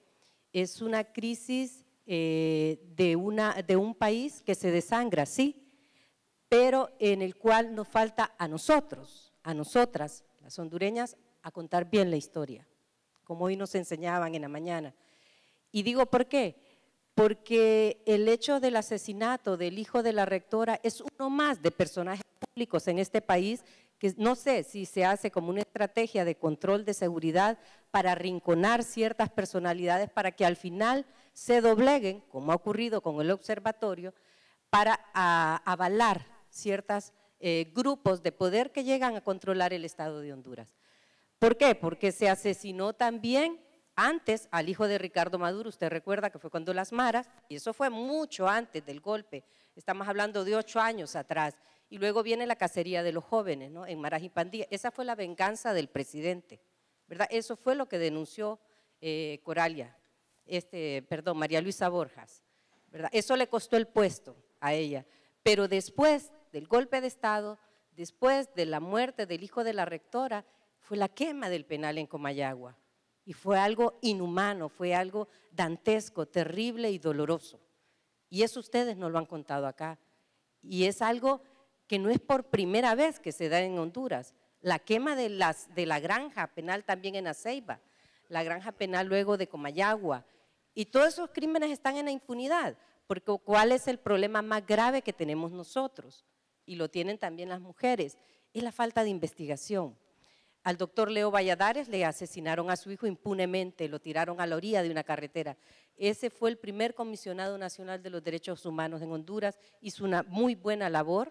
es una crisis de un país que se desangra, sí, pero en el cual nos falta a nosotros, a nosotras, las hondureñas, a contar bien la historia, como hoy nos enseñaban en la mañana. Y digo, ¿por qué? Porque el hecho del asesinato del hijo de la rectora es uno más de personajes públicos en este país que no sé si se hace como una estrategia de control de seguridad para arrinconar ciertas personalidades para que al final se dobleguen, como ha ocurrido con el observatorio, para avalar ciertos grupos de poder que llegan a controlar el Estado de Honduras. ¿Por qué? Porque se asesinó también antes al hijo de Ricardo Maduro, usted recuerda que fue cuando las maras, y eso fue mucho antes del golpe, estamos hablando de 8 años atrás, y luego viene la cacería de los jóvenes, ¿no? En Maras y Pandilla, esa fue la venganza del presidente, ¿verdad? Eso fue lo que denunció María Luisa Borjas, ¿verdad? Eso le costó el puesto a ella, pero después del golpe de Estado, después de la muerte del hijo de la rectora, fue la quema del penal en Comayagua. Y fue algo inhumano, fue algo dantesco, terrible y doloroso. Y eso ustedes nos lo han contado acá. Y es algo que no es por primera vez que se da en Honduras. La quema de la granja penal también en Aceiba, la granja penal luego de Comayagua. Y todos esos crímenes están en la impunidad, porque ¿cuál es el problema más grave que tenemos nosotros? Y lo tienen también las mujeres, es la falta de investigación. Al doctor Leo Valladares le asesinaron a su hijo impunemente, lo tiraron a la orilla de una carretera. Ese fue el primer comisionado nacional de los derechos humanos en Honduras, hizo una muy buena labor,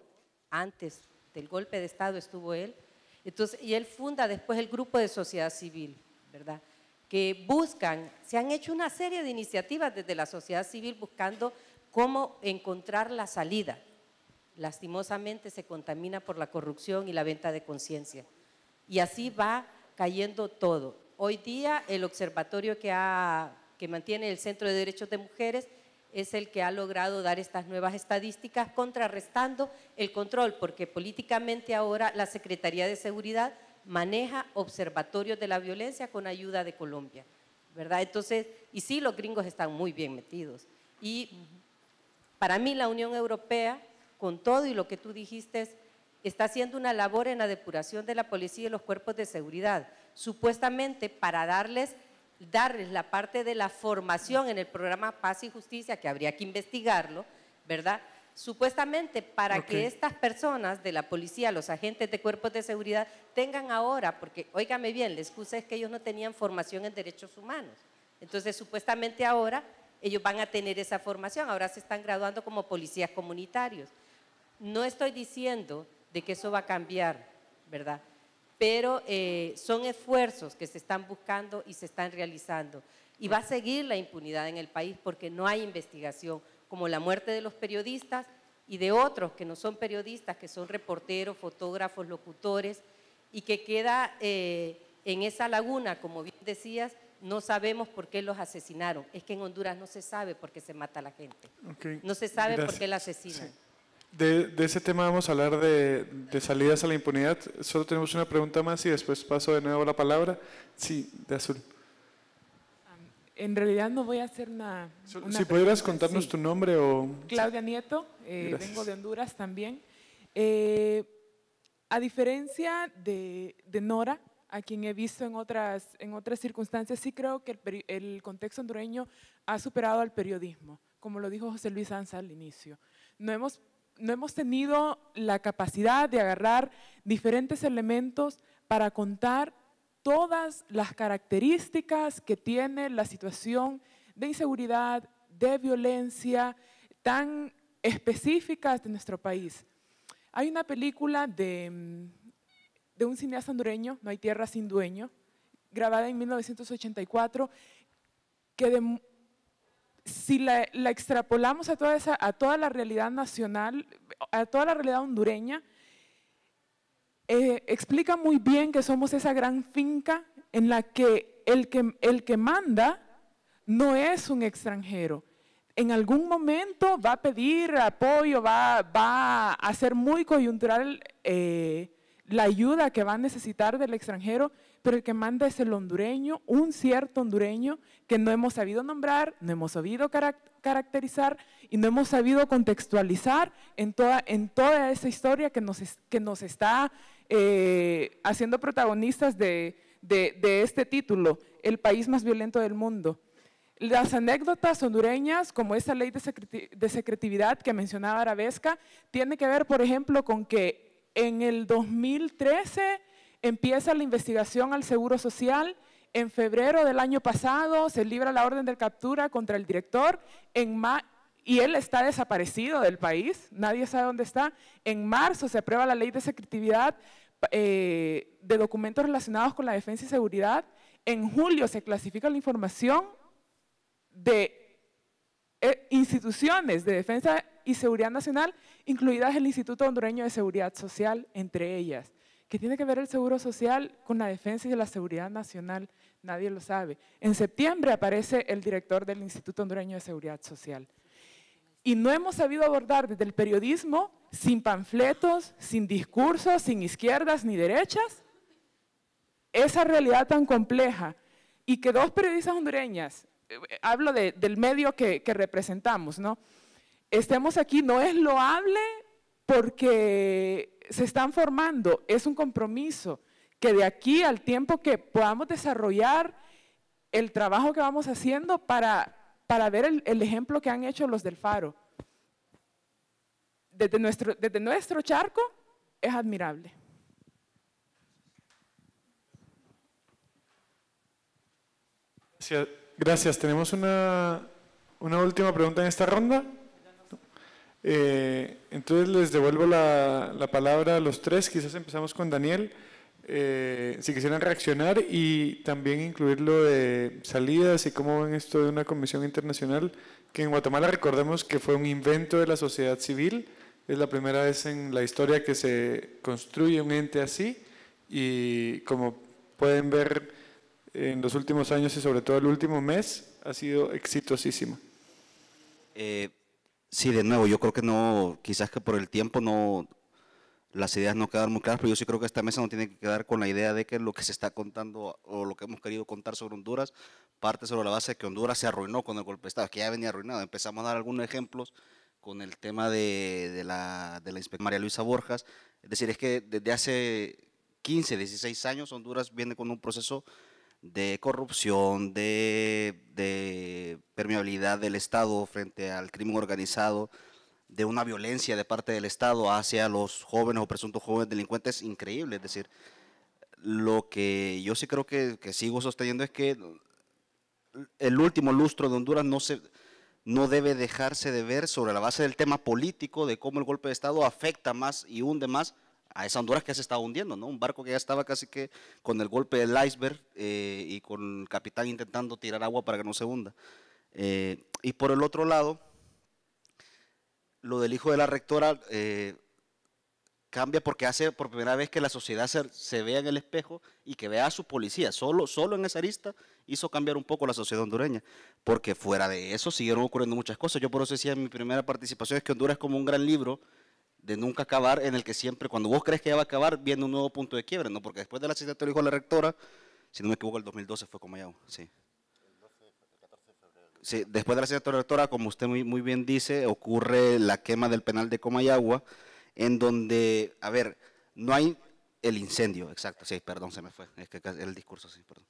antes del golpe de Estado estuvo él. Entonces, y él funda después el grupo de sociedad civil, ¿verdad? Que buscan, se han hecho una serie de iniciativas desde la sociedad civil buscando cómo encontrar la salida. Lastimosamente se contamina por la corrupción y la venta de conciencia. Y así va cayendo todo. Hoy día el observatorio que mantiene el Centro de Derechos de Mujeres es el que ha logrado dar estas nuevas estadísticas contrarrestando el control, porque políticamente ahora la Secretaría de Seguridad maneja observatorios de la violencia con ayuda de Colombia, ¿verdad? Entonces, y sí, los gringos están muy bien metidos. Y para mí la Unión Europea, con todo y lo que tú dijiste, está haciendo una labor en la depuración de la policía y los cuerpos de seguridad, supuestamente para darles la parte de la formación en el programa Paz y Justicia, que habría que investigarlo, ¿verdad? Supuestamente para que estas personas de la policía, los agentes de cuerpos de seguridad, tengan ahora, porque, óigame bien, la excusa es que ellos no tenían formación en derechos humanos. Entonces, supuestamente ahora ellos van a tener esa formación, ahora se están graduando como policías comunitarios. No estoy diciendo de que eso va a cambiar, ¿verdad? pero son esfuerzos que se están buscando y se están realizando. Y va a seguir la impunidad en el país porque no hay investigación, como la muerte de los periodistas y de otros que no son periodistas, que son reporteros, fotógrafos, locutores, y que queda en esa laguna, como bien decías, no sabemos por qué los asesinaron. Es que en Honduras no se sabe por qué se mata a la gente. Okay. No se sabe Gracias. por qué la asesinan. Sí. De ese tema vamos a hablar de salidas a la impunidad. Solo tenemos una pregunta más y después paso de nuevo la palabra. Sí, de azul. En realidad no voy a hacer una si pudieras contarnos tu nombre o… Claudia Nieto, vengo de Honduras también. A diferencia de Nora, a quien he visto en otras circunstancias, sí creo que el contexto hondureño ha superado al periodismo, como lo dijo José Luis Anza al inicio. No hemos tenido la capacidad de agarrar diferentes elementos para contar todas las características que tiene la situación de inseguridad, de violencia, tan específicas de nuestro país. Hay una película de un cineasta hondureño, No hay tierra sin dueño, grabada en 1984, que si la extrapolamos a toda la realidad nacional, a toda la realidad hondureña, explica muy bien que somos esa gran finca en la que el que manda no es un extranjero. En algún momento va a pedir apoyo, va a hacer muy coyuntural la ayuda que va a necesitar del extranjero, pero el que manda es el hondureño, un cierto hondureño que no hemos sabido nombrar, no hemos sabido caracterizar y no hemos sabido contextualizar en toda esa historia que nos está haciendo protagonistas de este título, el país más violento del mundo. Las anécdotas hondureñas, como esa ley de secretividad que mencionaba Arabesca, tiene que ver, por ejemplo, con que en el 2013 empieza la investigación al Seguro Social. En febrero del año pasado se libra la orden de captura contra el director y él está desaparecido del país, nadie sabe dónde está. En marzo se aprueba la ley de secretividad de documentos relacionados con la defensa y seguridad. En julio se clasifica la información de instituciones de defensa y seguridad nacional, incluidas el Instituto Hondureño de Seguridad Social, entre ellas. ¿Qué tiene que ver el Seguro Social con la defensa y la seguridad nacional? Nadie lo sabe. En septiembre aparece el director del Instituto Hondureño de Seguridad Social. Y no hemos sabido abordar desde el periodismo, sin panfletos, sin discursos, sin izquierdas ni derechas, esa realidad tan compleja. Y que dos periodistas hondureñas, hablo del medio que representamos, ¿no? Estemos aquí, no es loable porque se están formando, es un compromiso que de aquí al tiempo que podamos desarrollar el trabajo que vamos haciendo para ver el ejemplo que han hecho los del Faro. Desde nuestro charco es admirable. Gracias. Tenemos una última pregunta en esta ronda. Entonces les devuelvo la palabra a los tres. Quizás empezamos con Daniel. Si quisieran reaccionar y también incluir lo de salidas y cómo ven esto de una comisión internacional, que en Guatemala recordemos que fue un invento de la sociedad civil. Es la primera vez en la historia que se construye un ente así y como pueden ver en los últimos años y sobre todo el último mes ha sido exitosísima. Sí, de nuevo, yo creo que no, quizás que por el tiempo no, las ideas no quedan muy claras, pero yo sí creo que esta mesa no tiene que quedar con la idea de que lo que se está contando o lo que hemos querido contar sobre Honduras parte sobre la base de que Honduras se arruinó con el golpe de Estado, que ya venía arruinado. Empezamos a dar algunos ejemplos con el tema de la inspectora María Luisa Borjas. Es decir, es que desde hace 15, 16 años Honduras viene con un proceso de corrupción, de permeabilidad del Estado frente al crimen organizado, de una violencia de parte del Estado hacia los jóvenes o presuntos jóvenes delincuentes increíble. Es decir, lo que yo sí creo que sigo sosteniendo es que el último lustro de Honduras no debe dejarse de ver sobre la base del tema político, de cómo el golpe de Estado afecta más y hunde más a esa Honduras que ya se estaba hundiendo, ¿no? Un barco que ya estaba casi que con el golpe del iceberg y con el capitán intentando tirar agua para que no se hunda. Y por el otro lado, lo del hijo de la rectora cambia porque hace por primera vez que la sociedad se vea en el espejo y que vea a su policía. Solo en esa arista hizo cambiar un poco la sociedad hondureña, porque fuera de eso siguieron ocurriendo muchas cosas. Yo por eso decía en mi primera participación es que Honduras es como un gran libro de nunca acabar, en el que siempre, cuando vos crees que ya va a acabar, viene un nuevo punto de quiebre, ¿no? Porque después del asesinato del hijo de la rectora, si no me equivoco, el 2012 fue Comayagua, sí. Sí, después de la asesinato de la rectora, como usted muy bien dice, ocurre la quema del penal de Comayagua, en donde, a ver, no hay el incendio, exacto, sí, perdón, se me fue, es que el discurso, sí, perdón.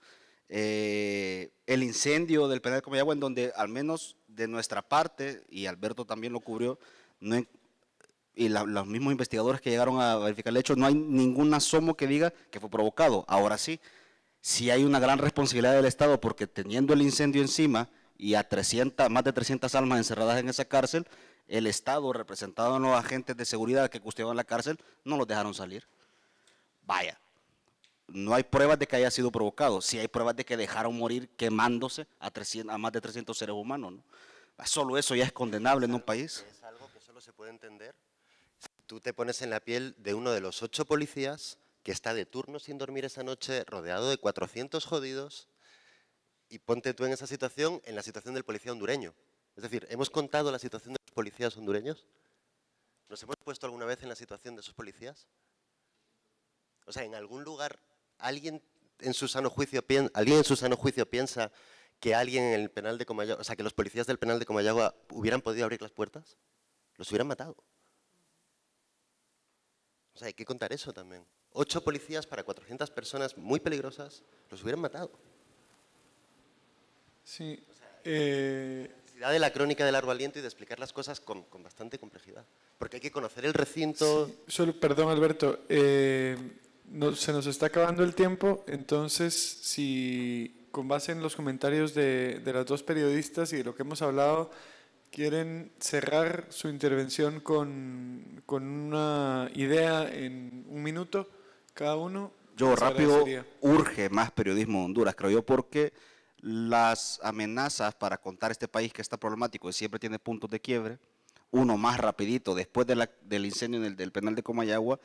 El incendio del penal de Comayagua, en donde al menos de nuestra parte, y Alberto también lo cubrió, y los mismos investigadores que llegaron a verificar el hecho, no hay ningún asomo que diga que fue provocado. Ahora sí, sí hay una gran responsabilidad del Estado, porque teniendo el incendio encima y a más de 300 almas encerradas en esa cárcel, el Estado, representado en los agentes de seguridad que custodiaban la cárcel, no los dejaron salir. Vaya, no hay pruebas de que haya sido provocado, sí hay pruebas de que dejaron morir quemándose a más de 300 seres humanos, ¿no? Solo eso ya es condenable en un país. Es algo que solo se puede entender si tú te pones en la piel de uno de los 8 policías que está de turno sin dormir esa noche, rodeado de 400 jodidos, y ponte tú en esa situación, en la situación del policía hondureño. Es decir, ¿hemos contado la situación de los policías hondureños? ¿Nos hemos puesto alguna vez en la situación de esos policías? O sea, en algún lugar, ¿alguien en su sano juicio piensa que alguien en el penal de Comayagua, o sea, que los policías del penal de Comayagua hubieran podido abrir las puertas? Los hubieran matado. O sea, hay que contar eso también. 8 policías para 400 personas muy peligrosas, los hubieran matado. Sí. Necesidad de la crónica del largo aliento y de explicar las cosas con bastante complejidad. Porque hay que conocer el recinto. Sí, perdón, Alberto. Se nos está acabando el tiempo, entonces, si con base en los comentarios de las dos periodistas y de lo que hemos hablado, quieren cerrar su intervención con una idea en un minuto cada uno. Yo rápido, urge más periodismo en Honduras, creo yo, porque las amenazas para contar este país que está problemático y siempre tiene puntos de quiebre, uno más rapidito, después del incendio del penal de Comayagua,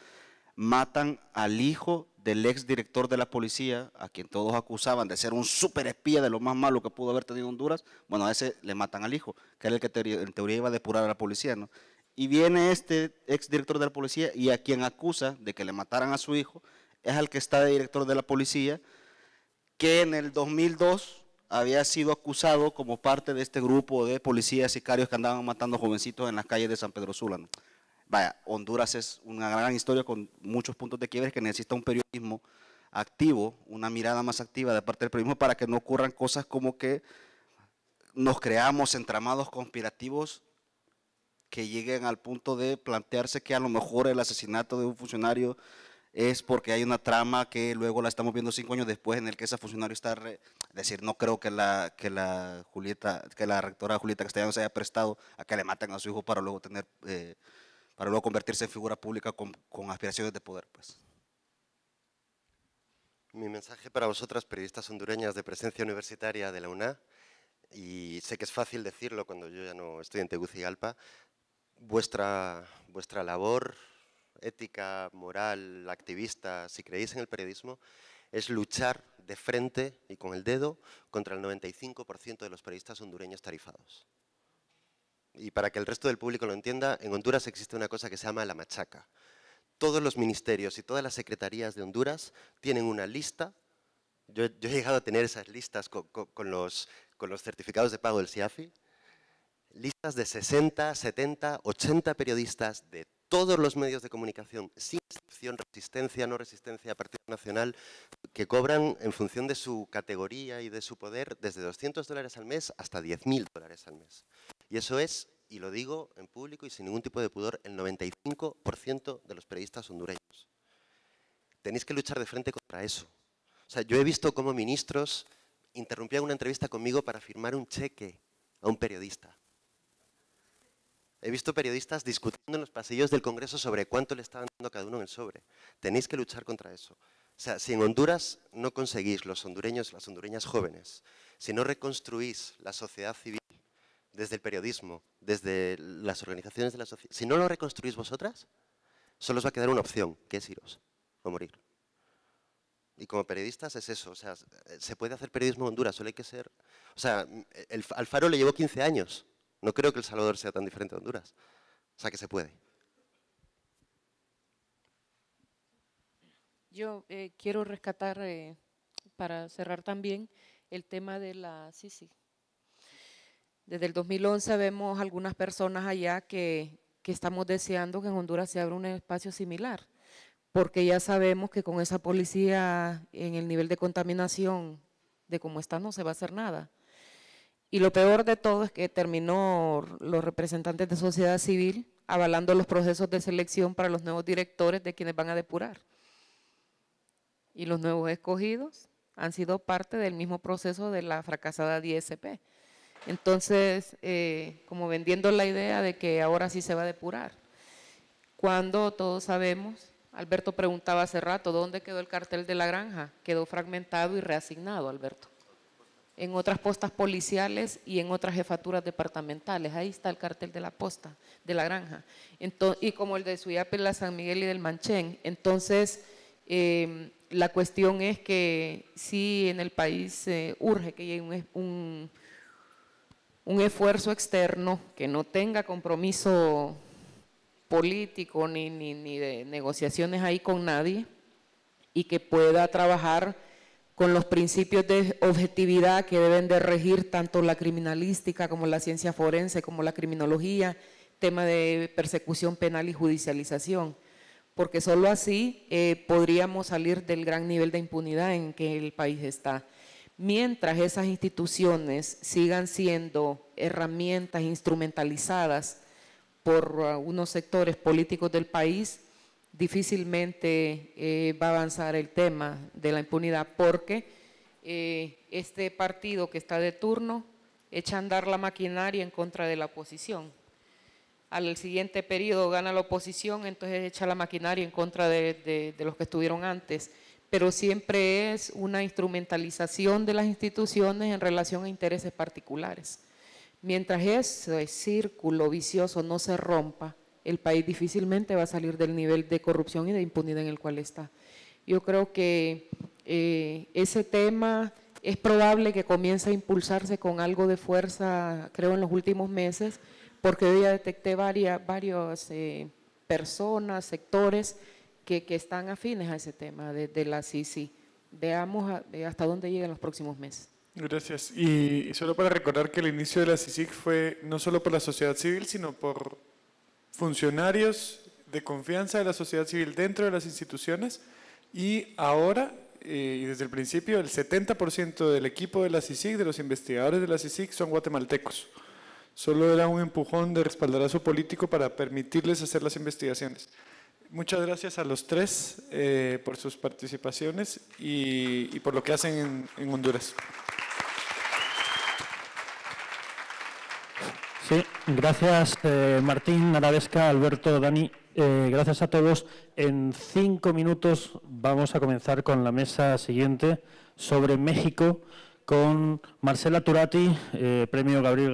matan al hijo del exdirector de la policía, a quien todos acusaban de ser un súper espía de lo más malo que pudo haber tenido Honduras. Bueno, a ese le matan al hijo, que era el que en teoría iba a depurar a la policía, ¿no? Y viene este exdirector de la policía y a quien acusa de que le mataran a su hijo es al que está de director de la policía, que en el 2002 había sido acusado como parte de este grupo de policías sicarios que andaban matando jovencitos en las calles de San Pedro Sula, ¿no? Vaya, Honduras es una gran historia con muchos puntos de quiebre que necesita un periodismo activo, una mirada más activa de parte del periodismo para que no ocurran cosas como que nos creamos entramados conspirativos que lleguen al punto de plantearse que a lo mejor el asesinato de un funcionario es porque hay una trama que luego la estamos viendo 5 años después en el que ese funcionario está, es decir, no creo que la rectora Julieta Castellanos se haya prestado a que le maten a su hijo para luego convertirse en figura pública con aspiraciones de poder, pues. Mi mensaje para vosotras, periodistas hondureñas de presencia universitaria de la UNA, y sé que es fácil decirlo cuando yo ya no estoy en Tegucigalpa, vuestra labor ética, moral, activista, si creéis en el periodismo, es luchar de frente y con el dedo contra el 95% de los periodistas hondureños tarifados. Y para que el resto del público lo entienda, en Honduras existe una cosa que se llama la machaca. Todos los ministerios y todas las secretarías de Honduras tienen una lista. Yo he llegado a tener esas listas con los certificados de pago del SIAFI. Listas de 60, 70, 80 periodistas de todos los medios de comunicación, sin excepción, resistencia, no resistencia, Partido Nacional, que cobran en función de su categoría y de su poder desde $200 al mes hasta $10.000 al mes. Y eso es, y lo digo en público y sin ningún tipo de pudor, el 95% de los periodistas hondureños. Tenéis que luchar de frente contra eso. O sea, yo he visto cómo ministros interrumpían una entrevista conmigo para firmar un cheque a un periodista. He visto periodistas discutiendo en los pasillos del Congreso sobre cuánto le estaban dando a cada uno en el sobre. Tenéis que luchar contra eso. O sea, si en Honduras no conseguís, los hondureños, las hondureñas jóvenes, si no reconstruís la sociedad civil desde el periodismo, desde las organizaciones de la sociedad, si no lo reconstruís vosotras, solo os va a quedar una opción, que es iros o morir. Y como periodistas es eso, o sea, se puede hacer periodismo en Honduras, solo hay que ser... O sea, al Faro le llevó 15 años. No creo que El Salvador sea tan diferente de Honduras. O sea, que se puede. Yo quiero rescatar, para cerrar también, el tema de la CICIG. Desde el 2011 vemos algunas personas allá que estamos deseando que en Honduras se abra un espacio similar, porque ya sabemos que con esa policía en el nivel de contaminación de cómo está no se va a hacer nada. Y lo peor de todo es que terminó los representantes de sociedad civil avalando los procesos de selección para los nuevos directores de quienes van a depurar. Y los nuevos escogidos han sido parte del mismo proceso de la fracasada DSP. Entonces, como vendiendo la idea de que ahora sí se va a depurar. Cuando todos sabemos, Alberto preguntaba hace rato, ¿dónde quedó el cartel de la granja? Quedó fragmentado y reasignado, Alberto. En otras postas policiales y en otras jefaturas departamentales. Ahí está el cartel de la posta, de la granja. Entonces, y como el de Suyapé, la San Miguel y del Manchén. Entonces, la cuestión es que sí en el país urge que llegue un esfuerzo externo que no tenga compromiso político ni de negociaciones ahí con nadie y que pueda trabajar con los principios de objetividad que deben de regir tanto la criminalística como la ciencia forense, como la criminología, tema de persecución penal y judicialización, porque solo así podríamos salir del gran nivel de impunidad en que el país está. Mientras esas instituciones sigan siendo herramientas instrumentalizadas por unos sectores políticos del país, difícilmente va a avanzar el tema de la impunidad, porque este partido que está de turno echa a andar la maquinaria en contra de la oposición. Al siguiente periodo gana la oposición, entonces echa la maquinaria en contra de los que estuvieron antes, pero siempre es una instrumentalización de las instituciones en relación a intereses particulares. Mientras ese círculo vicioso no se rompa, el país difícilmente va a salir del nivel de corrupción y de impunidad en el cual está. Yo creo que ese tema es probable que comience a impulsarse con algo de fuerza, creo, en los últimos meses, porque hoy ya detecté varias personas, sectores que están afines a ese tema de la CICIG. Veamos hasta dónde llegan los próximos meses. Gracias. Y solo para recordar que el inicio de la CICIG fue no solo por la sociedad civil, sino por funcionarios de confianza de la sociedad civil dentro de las instituciones, y ahora, y desde el principio, el 70% del equipo de la CICIG, de los investigadores de la CICIG, son guatemaltecos. Solo era un empujón de respaldarazo político para permitirles hacer las investigaciones. Muchas gracias a los tres por sus participaciones y por lo que hacen en Honduras. Sí, gracias Martín, Arabesca, Alberto, Dani. Gracias a todos. En 5 minutos vamos a comenzar con la mesa siguiente sobre México con Marcela Turati, Premio Gabriel